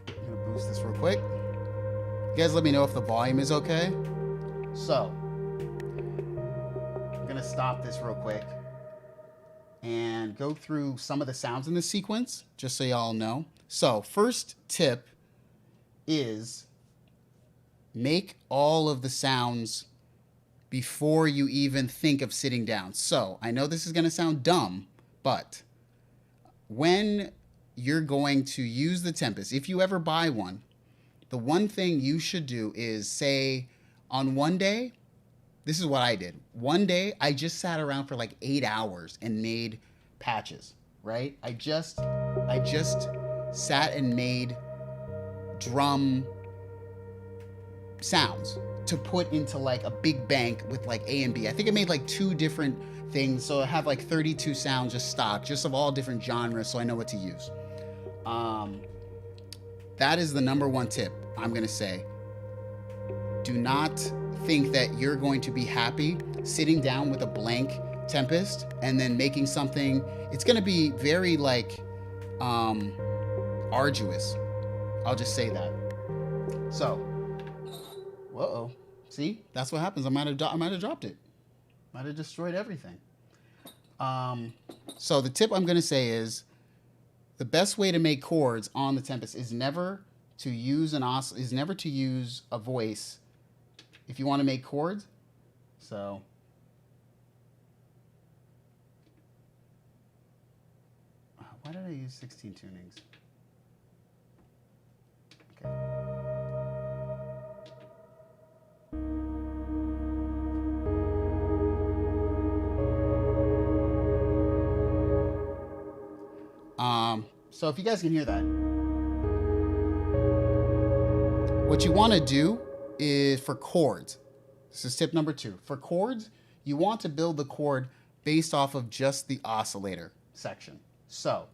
gonna boost this real quick. You guys, let me know if the volume is okay. So, I'm gonna stop this real quick and go through some of the sounds in this sequence, just so y'all know. So, first tip is make all of the sounds before you even think of sitting down. So, I know this is going to sound dumb, but when you're going to use the Tempest, if you ever buy one, the one thing you should do is say on one day, this is what I did. One day, I just sat around for like 8 hours and made patches, right? I just sat and made drum sounds to put into like a big bank with like A and B. I think I made like 2 different things. So I have like 32 sounds just stock, just of all different genres, so I know what to use. That is the number one tip I'm gonna say. Do not think that you're going to be happy sitting down with a blank Tempest and then making something. It's gonna be very like arduous. I'll just say that. So, whoa, see, that's what happens. I might have dropped it. Might have destroyed everything. So the tip I'm gonna say is the best way to make chords on the Tempest is never to use a voice if you want to make chords. So why did I use 16 tunings? Okay. So if you guys can hear that, what you want to do is for chords, this is tip number 2. For chords, you want to build the chord based off of just the oscillator section. So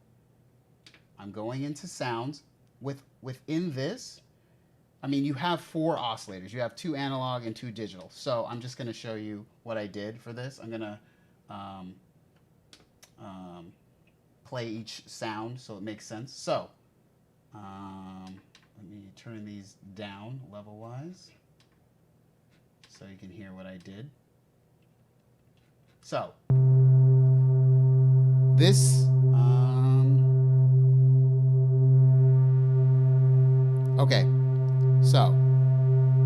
I'm going into sounds within this. I mean, you have 4 oscillators. You have 2 analog and 2 digital. So I'm just going to show you what I did for this. I'm going to play each sound so it makes sense. So Let me turn these down level-wise so you can hear what I did. So, this, okay, so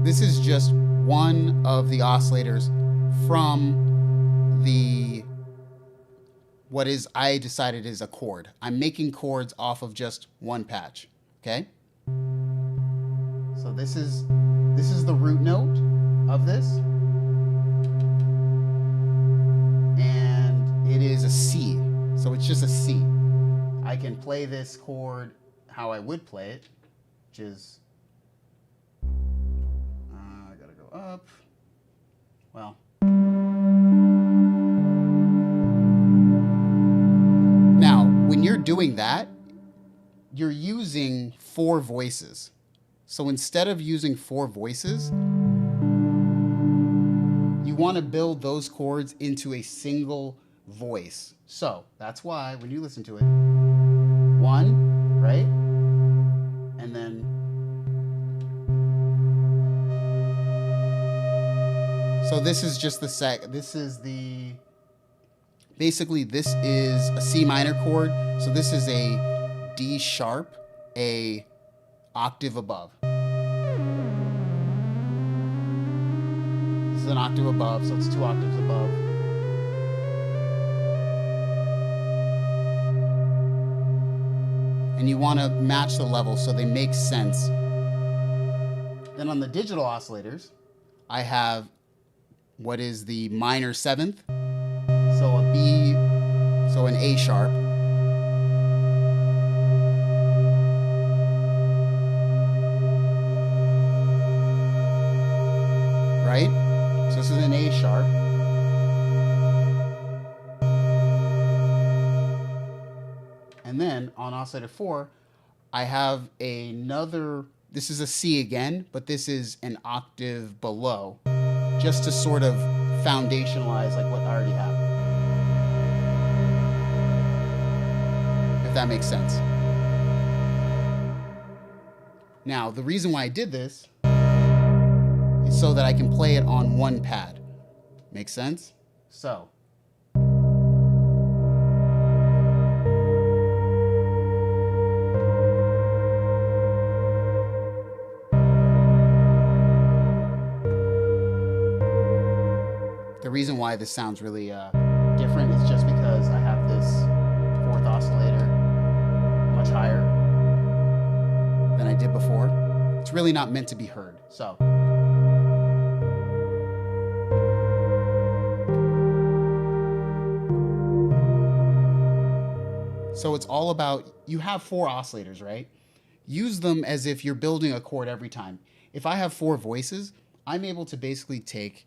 this is just one of the oscillators from the, what is, I decided is a chord. I'm making chords off of just one patch, okay? So this is the root note of this. And it is a C, so it's just a C. I can play this chord how I would play it, which is, I gotta go up. Well, now when you're doing that, you're using 4 voices. So instead of using 4 voices, you want to build those chords into a single voice. So that's why when you listen to it, 1, right? And then, so this is just the this is the, basically this is a C minor chord. So this is a D sharp, a octave above. This is an octave above, so it's 2 octaves above. And you want to match the level so they make sense. Then on the digital oscillators, I have what is the minor 7th. So a B, so an A sharp. Right? So this is an A sharp. And then on oscillator 4, I have another, this is a C again, but this is an octave below, just to sort of foundationalize like what I already have. If that makes sense. Now, the reason why I did this is so that I can play it on one pad. Make sense? So. The reason why this sounds really different is just because I have this 4th oscillator much higher than I did before. It's really not meant to be heard. So. So it's all about, you have 4 oscillators, right? Use them as if you're building a chord every time. If I have 4 voices, I'm able to basically take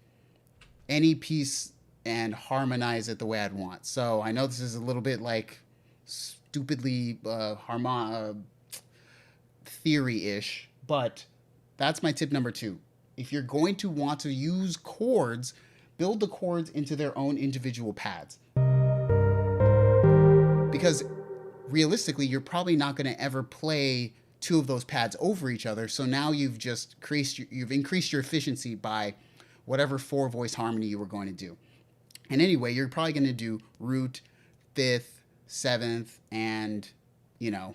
any piece and harmonize it the way I'd want. So I know this is a little bit like stupidly theory-ish, but that's my tip number 2. If you're going to want to use chords, build the chords into their own individual pads. Because realistically, you're probably not going to ever play 2 of those pads over each other. So now you've just increased your efficiency by whatever 4-voice harmony you were going to do. And anyway, you're probably going to do root, 5th, 7th, and, you know,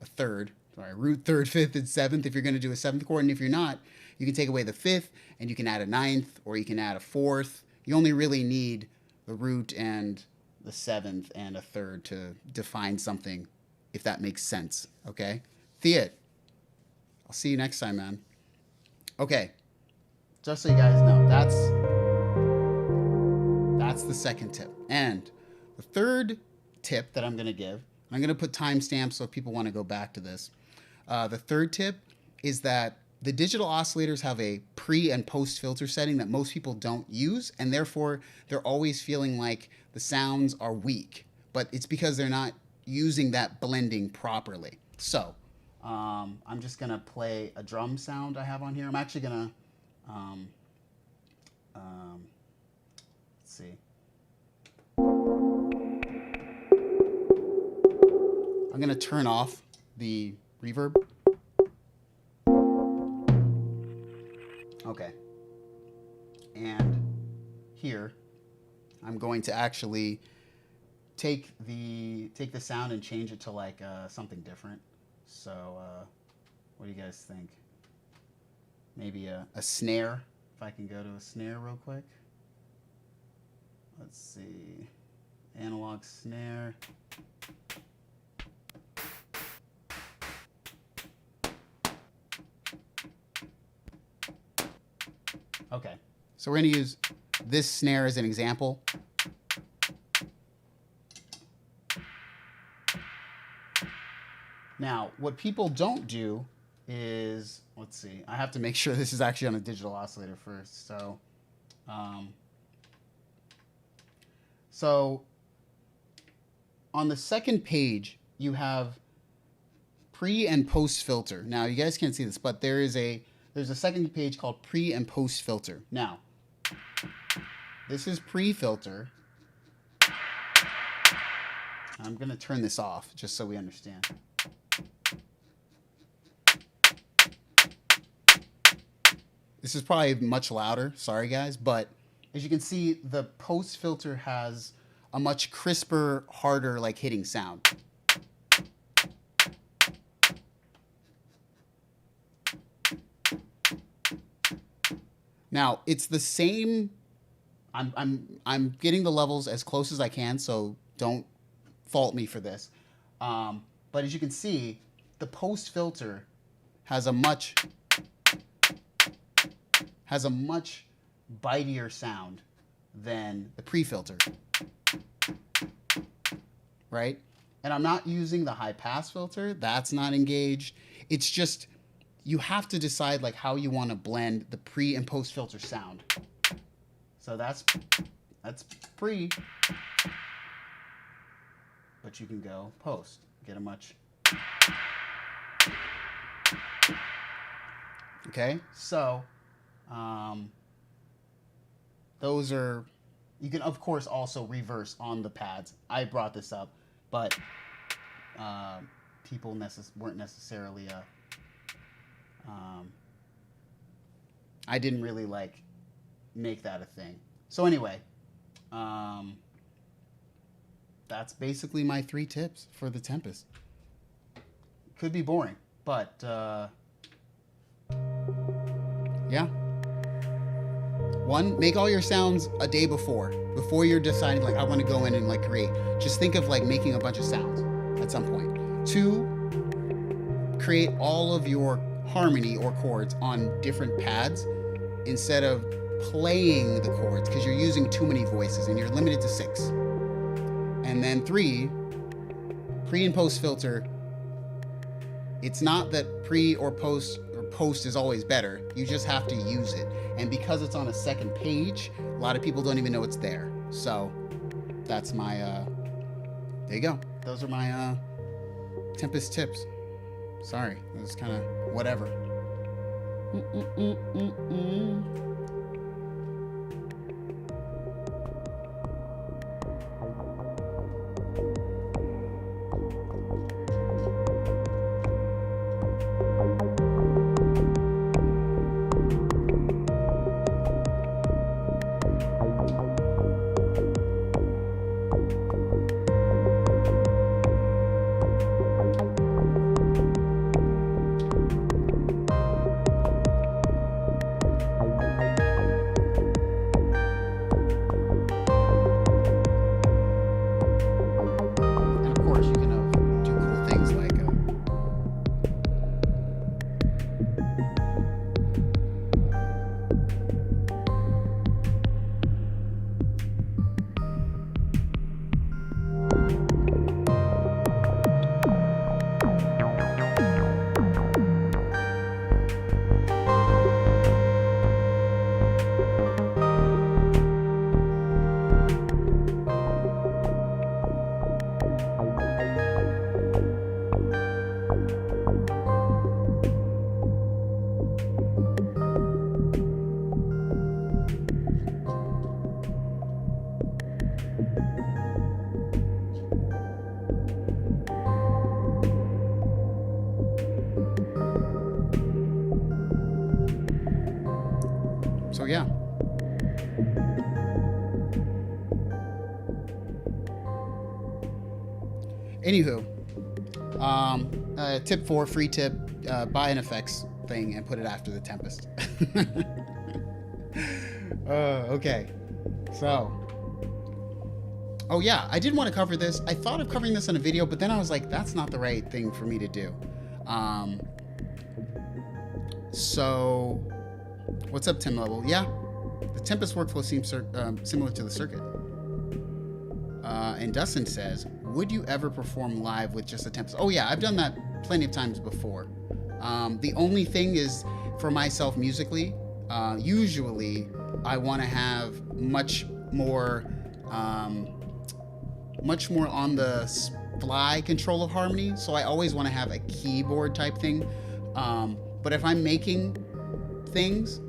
a 3rd. Sorry, root, 3rd, 5th, and 7th if you're going to do a 7th chord. And if you're not, you can take away the 5th and you can add a 9th, or you can add a 4th. You only really need the root and the 7th and a 3rd to define something, if that makes sense. Okay? Theat. I'll see you next time, man. Okay. Just so you guys know, that's the 2nd tip. And the 3rd tip that I'm going to give, I'm going to put timestamps so if people want to go back to this. The 3rd tip is that the digital oscillators have a pre and post filter setting that most people don't use, and therefore they're always feeling like the sounds are weak. But it's because they're not using that blending properly. So I'm just going to play a drum sound I have on here. I'm actually going to let's see. I'm going to turn off the reverb. Okay. And here, I'm going to actually take the sound and change it to like something different. So, what do you guys think? Maybe a snare. If I can go to a snare real quick. Let's see. Analog snare. Okay. So we're going to use this snare as an example. Now, what people don't do is, let's see, I have to make sure this is actually on a digital oscillator first. So on the second page, you have pre and post filter. Now, you guys can't see this, but there's a second page called pre and post filter. Now, this is pre filter. I'm going to turn this off just so we understand. This is probably much louder. Sorry, guys. But as you can see, the post filter has a much crisper, harder, like hitting sound. Now, it's the same. I'm getting the levels as close as I can, so don't fault me for this. But as you can see, the post filter has a much bitier sound than the pre-filter, right? And I'm not using the high pass filter. That's not engaged. It's just, you have to decide like how you want to blend the pre and post filter sound. So that's pre, but you can go post, get a much. Okay, so those are, you can of course also reverse on the pads. I brought this up, but people weren't necessarily I didn't really like make that a thing. So anyway, that's basically my 3 tips for the Tempest. Could be boring, but yeah. 1, make all your sounds a day before you're deciding like I want to go in and like create. Just think of like making a bunch of sounds at some point. 2, create all of your harmony or chords on different pads instead of playing the chords because you're using too many voices and you're limited to 6. And then 3, pre and post filter. It's not that pre or post is always better. You just have to use it. And because it's on a second page, a lot of people don't even know it's there. So that's my, there you go. Those are my Tempest tips. Sorry, it was kind of whatever. Anywho, tip 4, free tip, buy an effects thing and put it after the Tempest. Okay, so, oh yeah, I did want to cover this. I thought of covering this in a video, but then I was like, that's not the right thing for me to do. So, what's up, Tim Level? Yeah, the Tempest workflow seems similar to the circuit. And Dustin says, would you ever perform live with just a Tempest? Oh yeah, I've done that plenty of times before. The only thing is, for myself musically, usually I want to have much more on the fly control of harmony. So I always want to have a keyboard type thing. But if I'm making things,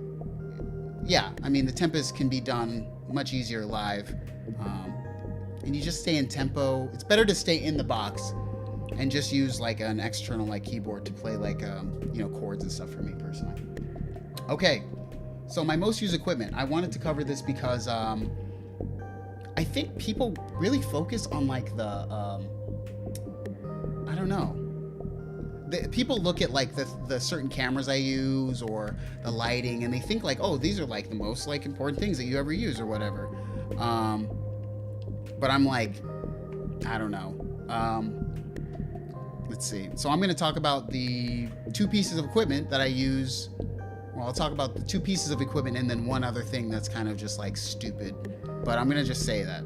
yeah, I mean, the Tempest can be done much easier live. And you just stay in tempo. It's better to stay in the box and just use like an external like keyboard to play like, you know, chords and stuff for me personally. Okay, so my most used equipment. I wanted to cover this because I think people really focus on like the, I don't know. People look at like the certain cameras I use or the lighting, and they think like, oh, these are like the most like important things that you ever use or whatever. But I'm like, I don't know. Let's see. So I'm going to talk about the 2 pieces of equipment that I use. Well, I'll talk about the 2 pieces of equipment and then one other thing that's kind of just like stupid. But I'm going to just say that.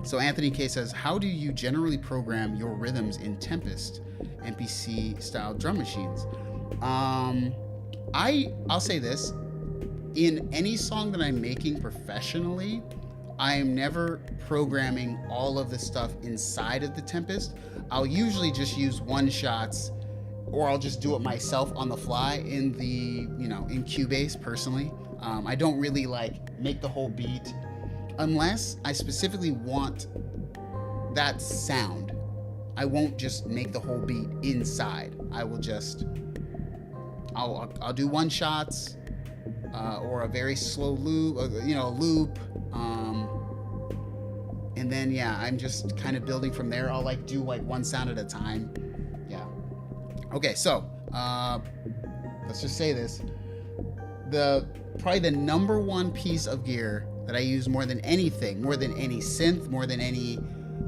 So Anthony K says, how do you generally program your rhythms in Tempest MPC style drum machines? I'll say this. In any song that I'm making professionally, I am never programming all of the stuff inside of the Tempest. I'll usually just use one-shots, or I'll just do it myself on the fly in the, you know, in Cubase personally. I don't really like make the whole beat unless I specifically want that sound. I won't just make the whole beat inside. I will just, I'll do one-shots, or a very slow loop, you know, a loop. And then, yeah, I'm just kind of building from there. I'll like do like one sound at a time. Yeah. Okay, so let's just say this. Probably the number 1 piece of gear that I use more than anything, more than any synth, more than any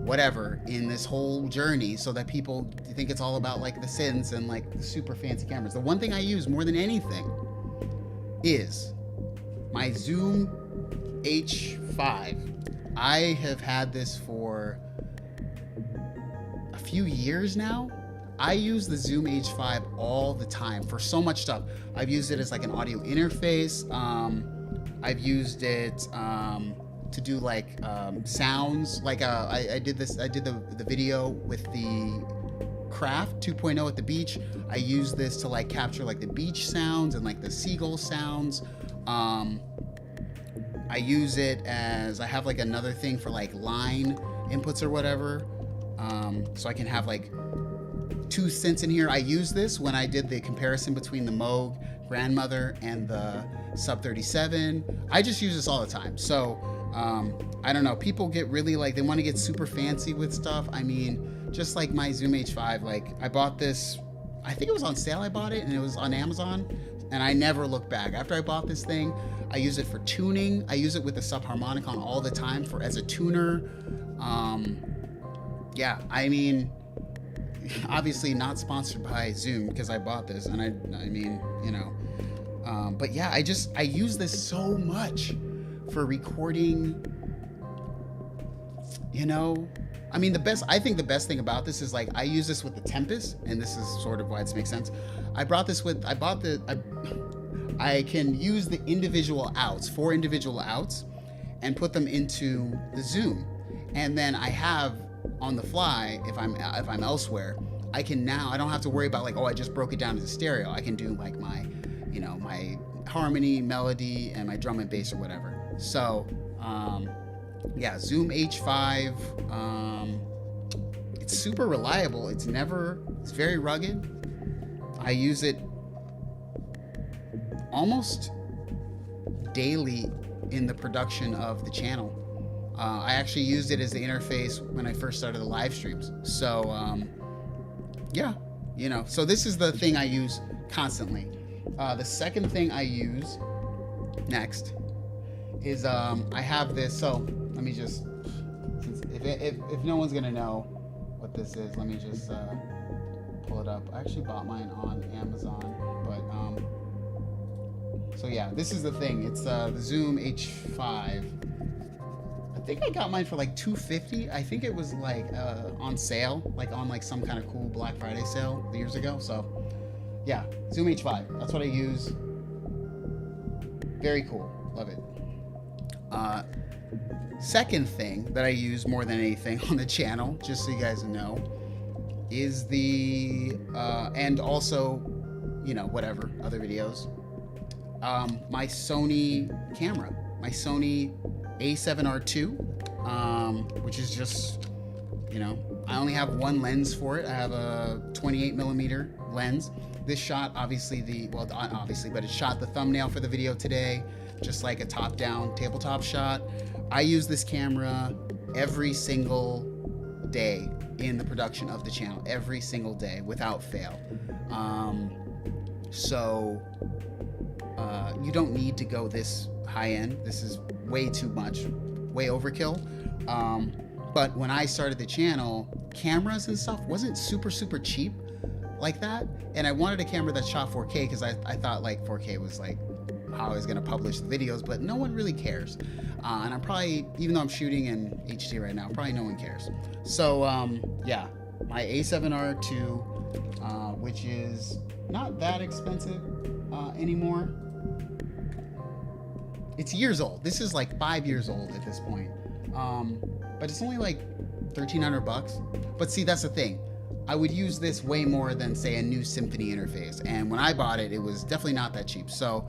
whatever in this whole journey, so that people think it's all about like the synths and like the super fancy cameras. The one thing I use more than anything is my Zoom H5. I have had this for a few years now. I use the Zoom H5 all the time for so much stuff. I've used it as like an audio interface. I've used it to do like sounds. Like I did the video with the Craft 2.0 at the beach. I use this to like capture like the beach sounds and like the seagull sounds. I use it as, I have like another thing for like line inputs or whatever. So I can have like 2 synths in here. I use this when I did the comparison between the Moog Grandmother and the Sub 37. I just use this all the time. So I don't know, people get really like, they want to get super fancy with stuff. I mean, just like my Zoom H5, like I bought this, I think it was on sale. I bought it and it was on Amazon, and I never looked back. After I bought this thing, I use it for tuning. I use it with the subharmonicon all the time as a tuner. Yeah, I mean, obviously not sponsored by Zoom because I bought this, and I mean, you know, but yeah, I use this so much for recording, you know. I mean, I think the best thing about this is like, I use this with the Tempest, and this is sort of why it makes sense. I can use the individual outs, 4 individual outs, and put them into the Zoom. And then I have on the fly, if I'm elsewhere, I don't have to worry about like, oh, I just broke it down as a stereo. I can do like my, you know, my harmony, melody, and my drum and bass or whatever. So, yeah, Zoom H5, it's super reliable. It's very rugged. I use it almost daily in the production of the channel. I actually used it as the interface when I first started the live streams. So yeah, you know, so this is the thing I use constantly. The second thing I use next is I have this. So let me just, if no one's gonna know what this is, let me just pull it up. I actually bought mine on Amazon, but so yeah, this is the thing. It's the Zoom H5. I think I got mine for like $250. I think it was like on sale, like on like some kind of cool Black Friday sale years ago. So yeah, Zoom H5. That's what I use. Very cool. Love it. Second thing that I use more than anything on the channel, just so you guys know, is the and also, you know, whatever other videos, my Sony camera, my Sony A7R2, which is just, you know, I only have one lens for it. I have a 28mm lens. This shot obviously not obviously, but it shot the thumbnail for the video today, just like a top-down tabletop shot. I use this camera every single day in the production of the channel, every single day without fail. So you don't need to go this high end. This is way too much, way overkill. But when I started the channel, cameras and stuff wasn't super cheap like that. And I wanted a camera that shot 4K because I thought like 4K was like how I was going to publish the videos, but no one really cares. And I'm probably, even though I'm shooting in HD right now, probably no one cares. So yeah, my A7R2, which is not that expensive anymore. It's years old. This is like 5 years old at this point. But it's only like $1,300. But see, that's the thing. I would use this way more than say a new Symphony interface. And when I bought it, it was definitely not that cheap. So,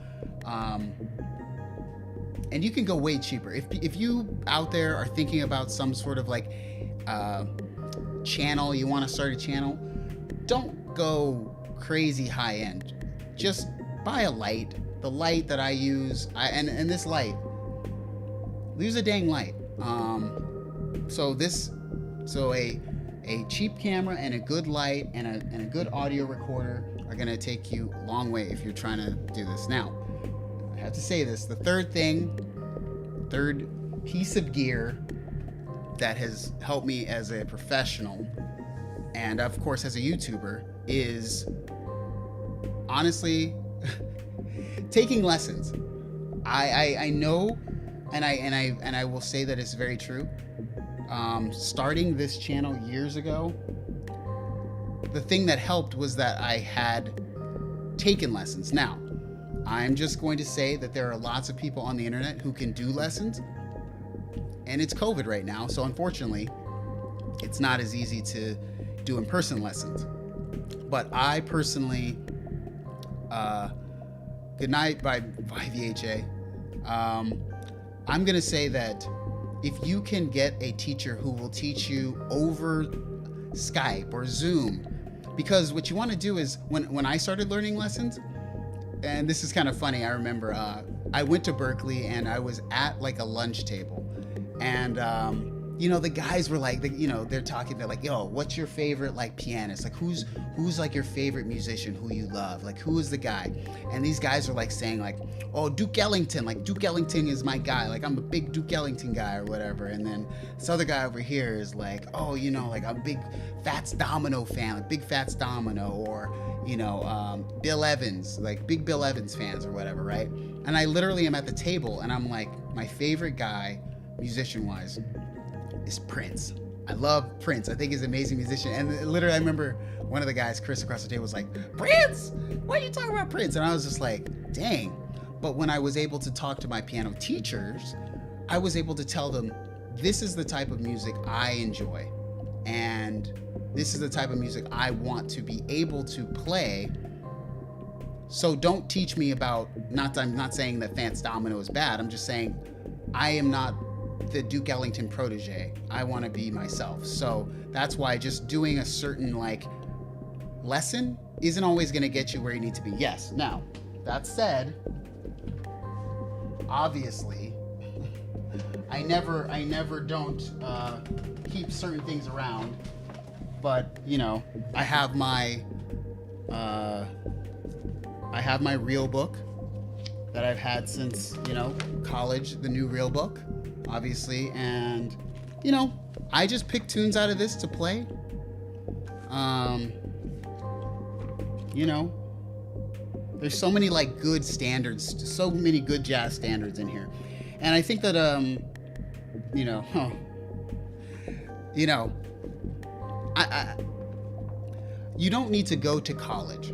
and you can go way cheaper. If you out there are thinking about some sort of like channel, you want to start a channel, don't go crazy high end. Just buy a light. The light that I use, and this light, use a dang light. So a cheap camera and a good light and a good audio recorder are gonna take you a long way if you're trying to do this. Now, I have to say this, the third piece of gear that has helped me as a professional and of course as a YouTuber is honestly taking lessons. I know, and I will say that it's very true. Starting this channel years ago, the thing that helped was that I had taken lessons. Now, I'm just going to say that there are lots of people on the internet who can do lessons, and it's COVID right now, so unfortunately, it's not as easy to do in-person lessons. But I personally, good night by VHA. I'm gonna say that if you can get a teacher who will teach you over Skype or Zoom, because what you want to do is when I started learning lessons, and this is kind of funny, I remember I went to Berkeley and I was at like a lunch table, and you know, the guys were like, you know, they're talking, they're like, yo, what's your favorite like pianist? Like who's like your favorite musician who you love? Like who is the guy? And these guys are like saying like, oh, Duke Ellington, like Duke Ellington is my guy. Like I'm a big Duke Ellington guy or whatever. And then this other guy over here is like, oh, you know, like I'm a big Fats Domino fan, like big Fats Domino, or, you know, Bill Evans, like big Bill Evans fans or whatever, right? And I literally am at the table and I'm like, my favorite guy, musician wise, is Prince. I love Prince. I think he's an amazing musician. And literally, I remember one of the guys, Chris, across the table was like, Prince? Why are you talking about Prince? And I was just like, dang. But when I was able to talk to my piano teachers, I was able to tell them, this is the type of music I enjoy. And this is the type of music I want to be able to play. So don't teach me about, I'm not saying that Fats Domino is bad. I'm just saying I am not the Duke Ellington protege. I want to be myself. So that's why just doing a certain like lesson isn't always going to get you where you need to be. Yes. Now, that said, obviously, I never don't keep certain things around, but you know, I have my real book that I've had since, you know, college, the new real book, obviously, and you know, I just pick tunes out of this to play. You know, there's so many like good standards, so many good jazz standards in here, and I think that you know, you don't need to go to college,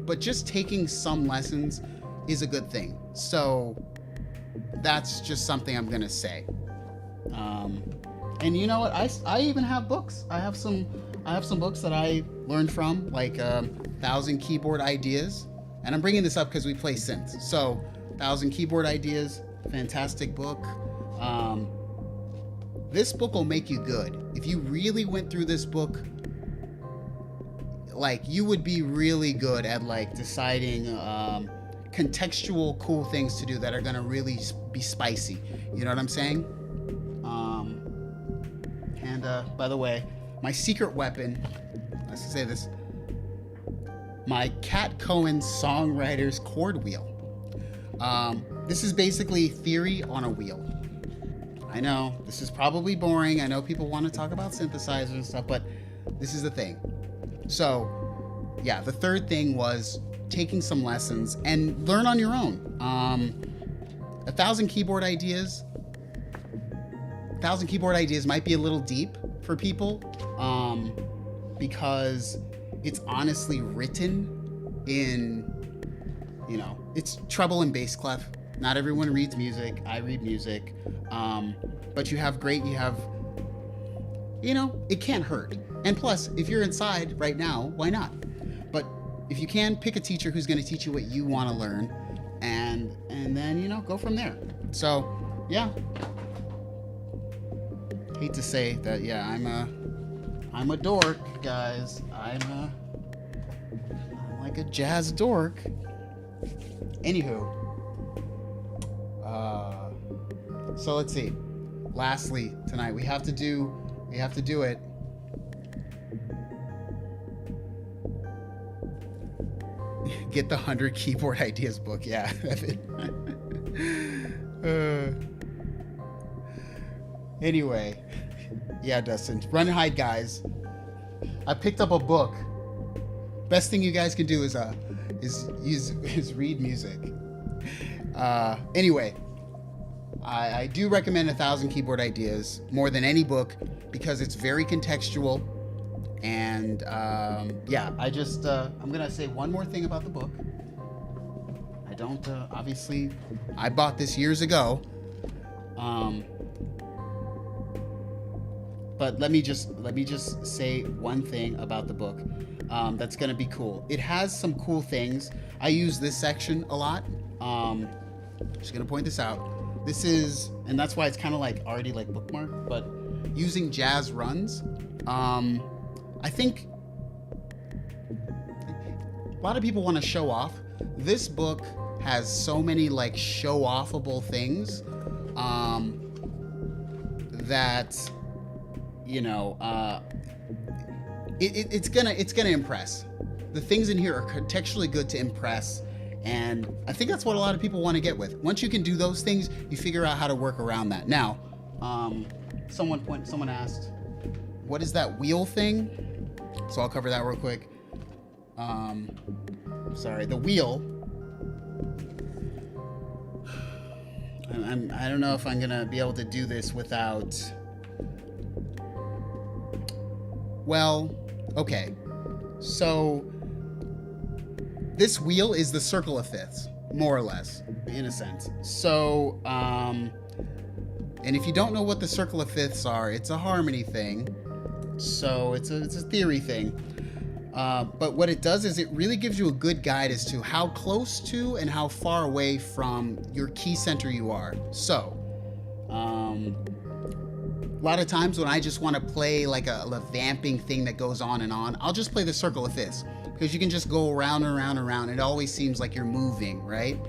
but just taking some lessons is a good thing. So that's just something I'm gonna say. And you know what? I even have books. I have some books that I learned from, like 1,000 Keyboard Ideas. And I'm bringing this up because we play synth. So 1,000 Keyboard Ideas, fantastic book. This book will make you good. If you really went through this book, like you would be really good at like deciding contextual cool things to do that are gonna really be spicy. You know what I'm saying? And by the way, my secret weapon, let's say this, my Cat Cohen Songwriter's Chord Wheel. This is basically theory on a wheel. I know, this is probably boring. I know people want to talk about synthesizers and stuff, but this is the thing. So, yeah, the third thing was taking some lessons and learn on your own. 1,000 Keyboard Ideas. 1,000 Keyboard Ideas might be a little deep for people because it's honestly written in, you know, it's treble and bass clef. Not everyone reads music. I read music. But you have, you know, it can't hurt. And plus, if you're inside right now, why not? But if you can, pick a teacher who's going to teach you what you want to learn, and then, you know, go from there. So, yeah. Hate to say that, yeah, I'm a dork, guys. I'm like a jazz dork. Anywho, so let's see. Lastly, tonight we have to do it. Get the 100 Keyboard Ideas book. Yeah. Anyway, yeah, Dustin, run and hide, guys. I picked up a book. Best thing you guys can do is read music. Anyway, I do recommend 1,000 Keyboard Ideas more than any book because it's very contextual. And yeah, I'm gonna say one more thing about the book. I don't obviously, I bought this years ago. But let me just say one thing about the book that's gonna be cool. It has some cool things. I use this section a lot. Just gonna point this out. This is, and that's why it's kind of like already like bookmarked, but using jazz runs. I think a lot of people want to show off. This book has so many like show-offable things that, you know, it's gonna impress. The things in here are contextually good to impress, and I think that's what a lot of people want to get with. Once you can do those things, you figure out how to work around that. Now, someone asked, what is that wheel thing? So I'll cover that real quick. Sorry, the wheel. I don't know if I'm gonna be able to do this without. Well, okay. So this wheel is the circle of fifths, more or less, in a sense. So, and if you don't know what the circle of fifths are, it's a harmony thing. So it's a theory thing. But what it does is it really gives you a good guide as to how close to and how far away from your key center you are. So, a lot of times when I just want to play like a vamping thing that goes on and on, I'll just play the circle of fifths because you can just go around and around and around. It always seems like you're moving, right?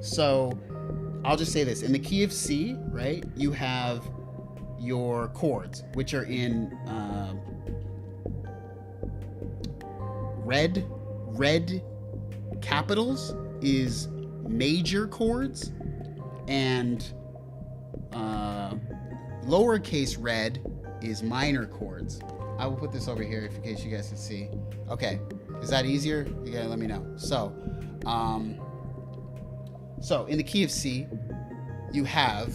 So I'll just say this. In the key of C, right, you have your chords, which are in red capitals is major chords, and lowercase red is minor chords. I will put this over here in case you guys can see. Okay, is that easier? You gotta let me know. So in the key of C, you have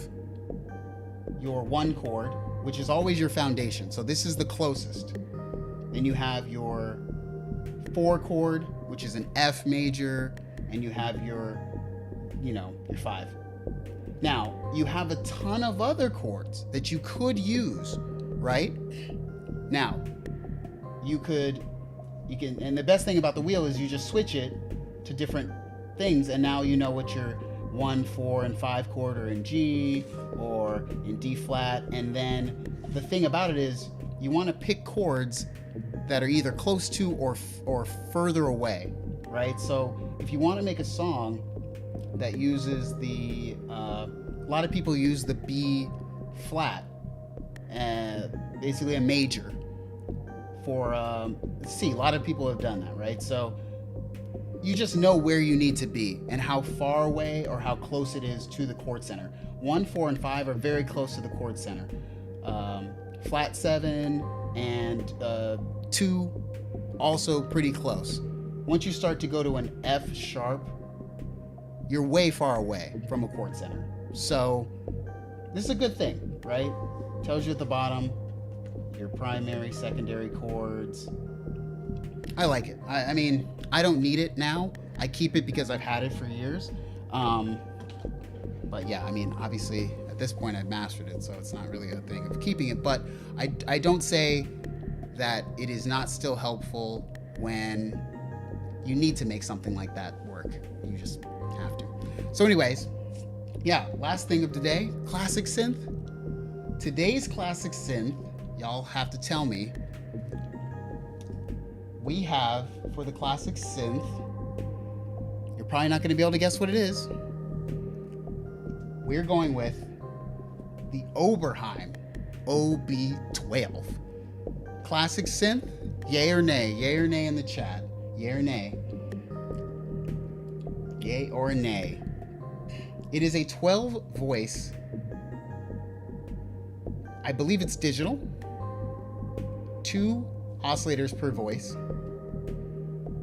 your 1 chord, which is always your foundation. So this is the closest. Then you have your 4 chord, which is an F major, and you have your, your 5. Now, you have a ton of other chords that you could use, right? Now, you can, and the best thing about the wheel is you just switch it to different things, and now you know what your 1, 4, and 5 chord are in G or in D flat. And then the thing about it is you want to pick chords that are either close to or further away, right? So if you want to make a song that uses a lot of people use the B flat, basically a major for C. A lot of people have done that, right? So you just know where you need to be and how far away or how close it is to the chord center. 1, 4, and 5 are very close to the chord center. Flat 7 and 2 also pretty close. Once you start to go to an F sharp, you're way far away from a chord center. So this is a good thing, right? Tells you at the bottom your primary, secondary chords. I like it. I mean, I don't need it now. I keep it because I've had it for years. But yeah, I mean, obviously at this point I've mastered it, so it's not really a thing of keeping it. But I don't say that it is not still helpful when you need to make something like that work. You just have to. So anyways, yeah, last thing of today, classic synth. Today's classic synth, y'all have to tell me. We have, for the classic synth, you're probably not going to be able to guess what it is. We're going with the Oberheim OB12. Classic synth, yay or nay? Yay or nay in the chat? Yay or nay? Yay or nay? It is a 12-voice, I believe it's digital, 2 oscillators per voice.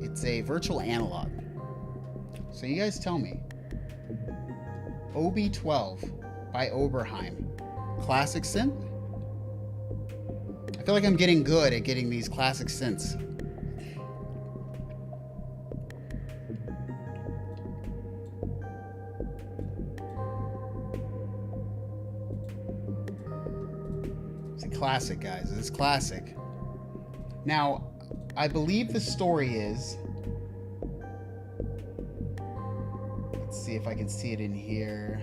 It's a virtual analog. So you guys tell me. OB12 by Oberheim. Classic synth? I feel like I'm getting good at getting these classic synths. It's a classic, guys. It's classic. Now, I believe the story is... Let's see if I can see it in here.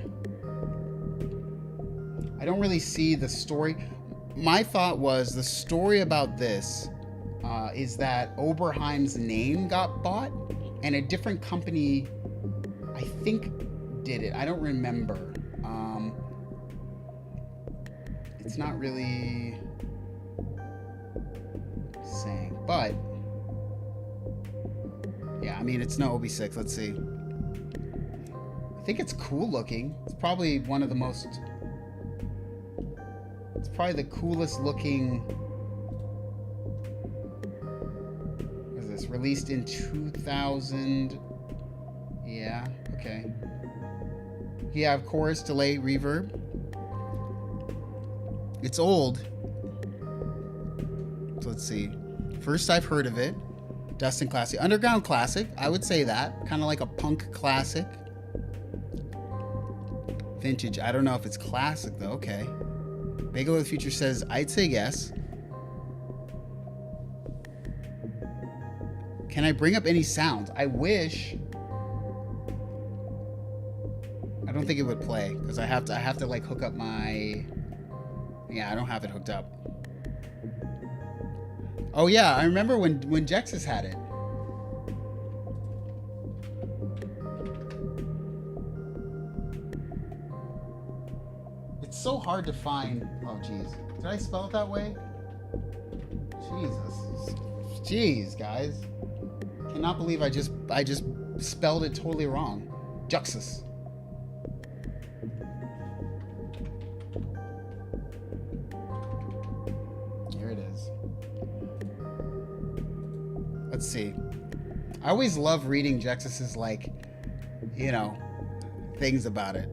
I don't really see the story. My thought was the story about this is that Oberheim's name got bought and a different company, I think, did it. I don't remember. It's not really saying, but yeah, I mean, it's no OB6. Let's see. I think it's cool looking. It's probably one of the most... It's probably the coolest looking... What is this? Released in 2000... Yeah, okay. Yeah, of course, delay, reverb. It's old. So let's see. First I've heard of it. Dustin Classic. Underground Classic. I would say that. Kind of like a punk classic. Vintage. I don't know if it's classic though. Okay. Bagel of the Future says, I'd say yes. Can I bring up any sounds? I wish. I don't think it would play because I have to like hook up my... Yeah, I don't have it hooked up. Oh yeah, I remember when Jexus had it. It's so hard to find. Oh, geez. Did I spell it that way? Jesus. Jeez, guys. Cannot believe I just spelled it totally wrong. Juxus. Here it is. Let's see. I always love reading Juxus's, like, you know, things about it.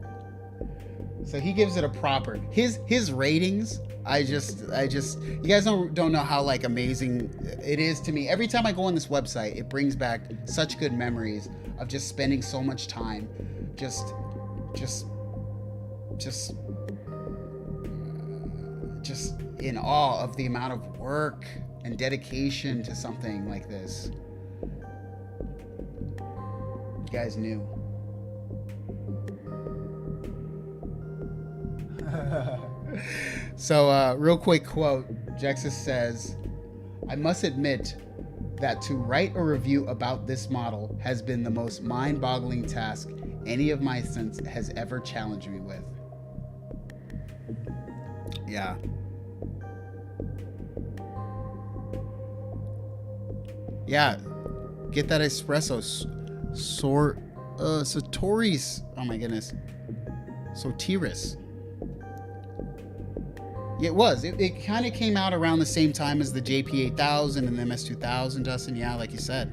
So he gives it a proper, his ratings, I just you guys don't know how, like, amazing it is to me. Every time I go on this website, it brings back such good memories of just spending so much time just in awe of the amount of work and dedication to something like this. You guys knew. So, real quick quote, Juxus says, "I must admit that to write a review about this model has been the most mind-boggling task any of my synths has ever challenged me with." Yeah. Yeah. Get that espresso. Satori's. Oh my goodness. Sotiris. Yeah, it was. It kind of came out around the same time as the JP8000 and the MS2000, Dustin. Yeah, like you said.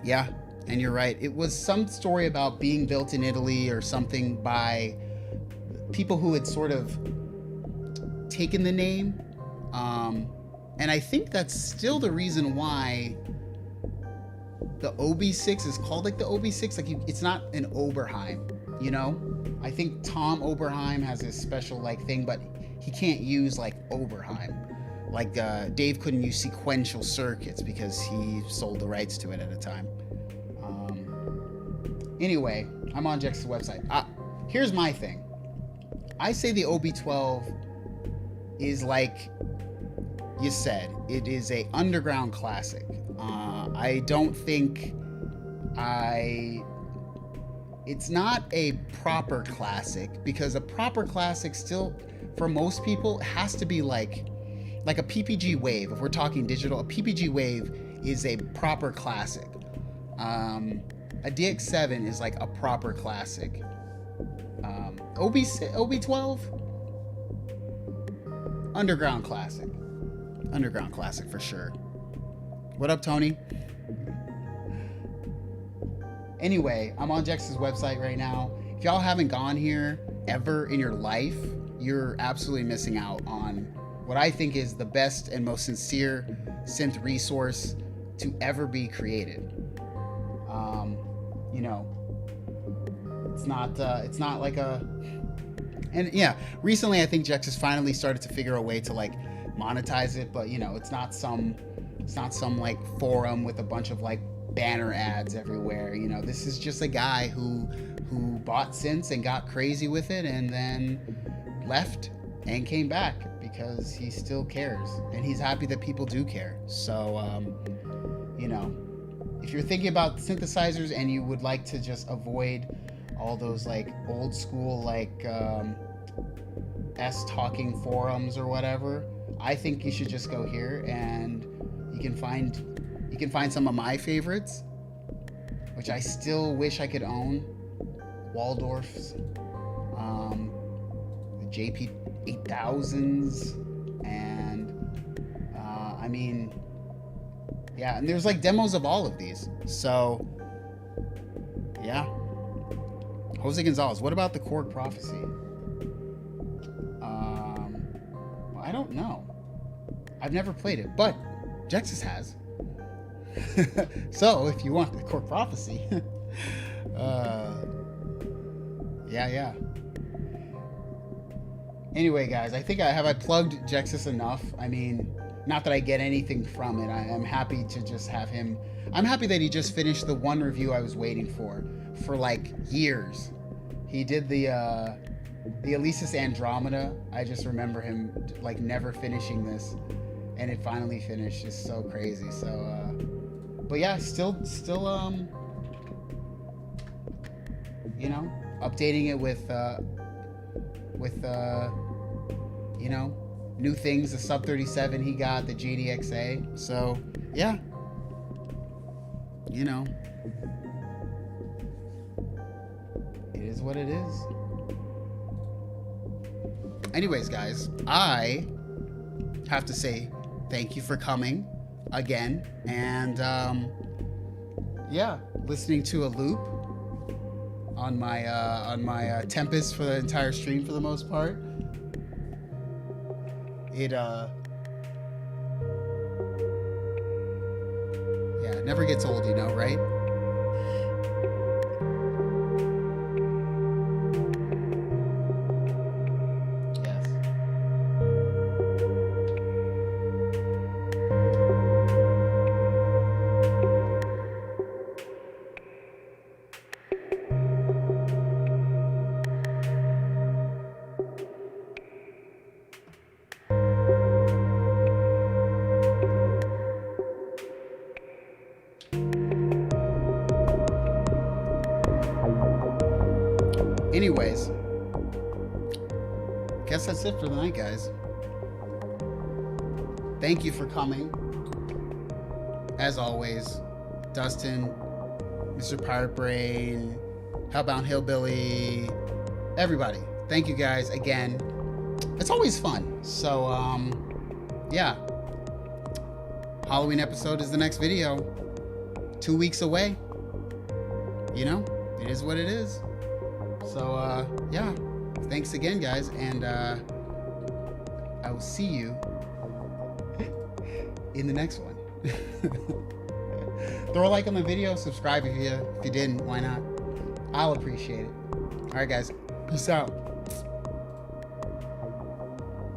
Yeah, and you're right. It was some story about being built in Italy or something by people who had sort of taken the name. And I think that's still the reason why the OB6 is called like the OB6. Like, it's not an Oberheim, you know? I think Tom Oberheim has this special, like, thing, but he can't use, like, Oberheim. Like, Dave couldn't use sequential circuits because he sold the rights to it at a time. Anyway, I'm on Jux's website. Here's my thing. I say the OB12 is, like you said, it is a underground classic. I don't think it's not a proper classic, because a proper classic still, for most people, has to be like a PPG Wave. If we're talking digital, a PPG Wave is a proper classic. A DX7 is like a proper classic. OB12, underground classic. Underground classic for sure. What up, Tony? Anyway, I'm on Jux's website right now. If y'all haven't gone here ever in your life, you're absolutely missing out on what I think is the best and most sincere synth resource to ever be created. You know, it's not like a, and yeah, recently I think Jux has finally started to figure a way to, like, monetize it, but, you know, it's not some like forum with a bunch of, like, banner ads everywhere. You know, this is just a guy who bought synths and got crazy with it and then left and came back because he still cares and he's happy that people do care. So, you know, if you're thinking about synthesizers and you would like to just avoid all those, like, old school, like, talking forums or whatever, I think you should just go here and you can find some of my favorites, which I still wish I could own. Waldorf's, the JP8000s, and I mean, yeah, and there's, like, demos of all of these. So, yeah. Jose Gonzalez, what about the Korg Prophecy? I don't know. I've never played it, but Juxus has. So if you want the Korg Prophecy, yeah. Anyway, guys, I think I plugged Juxus enough. I mean, not that I get anything from it. I'm happy to just have him. I'm happy that he just finished the one review I was waiting for like years. He did the Alesis Andromeda. I just remember him, like, never finishing this, and it finally finished. It's so crazy. So, but yeah, still, you know, updating it with you know, new things, the Sub 37 he got, the GDXA. So yeah, you know, it is what it is. Anyways, guys, I have to say thank you for coming again, and yeah, listening to a loop on my Tempest for the entire stream for the most part. It yeah, it never gets old, you know, right? Anyways, guess that's it for the night, guys. Thank you for coming. As always, Dustin, Mr. Pirate Brain, Hellbound Hillbilly, everybody. Thank you guys again. It's always fun. So, yeah. Halloween episode is the next video. 2 weeks away. You know, it is what it is. So, yeah, thanks again, guys, and I will see you in the next one. Throw a like on the video, subscribe if you didn't, why not? I'll appreciate it. All right, guys, peace out.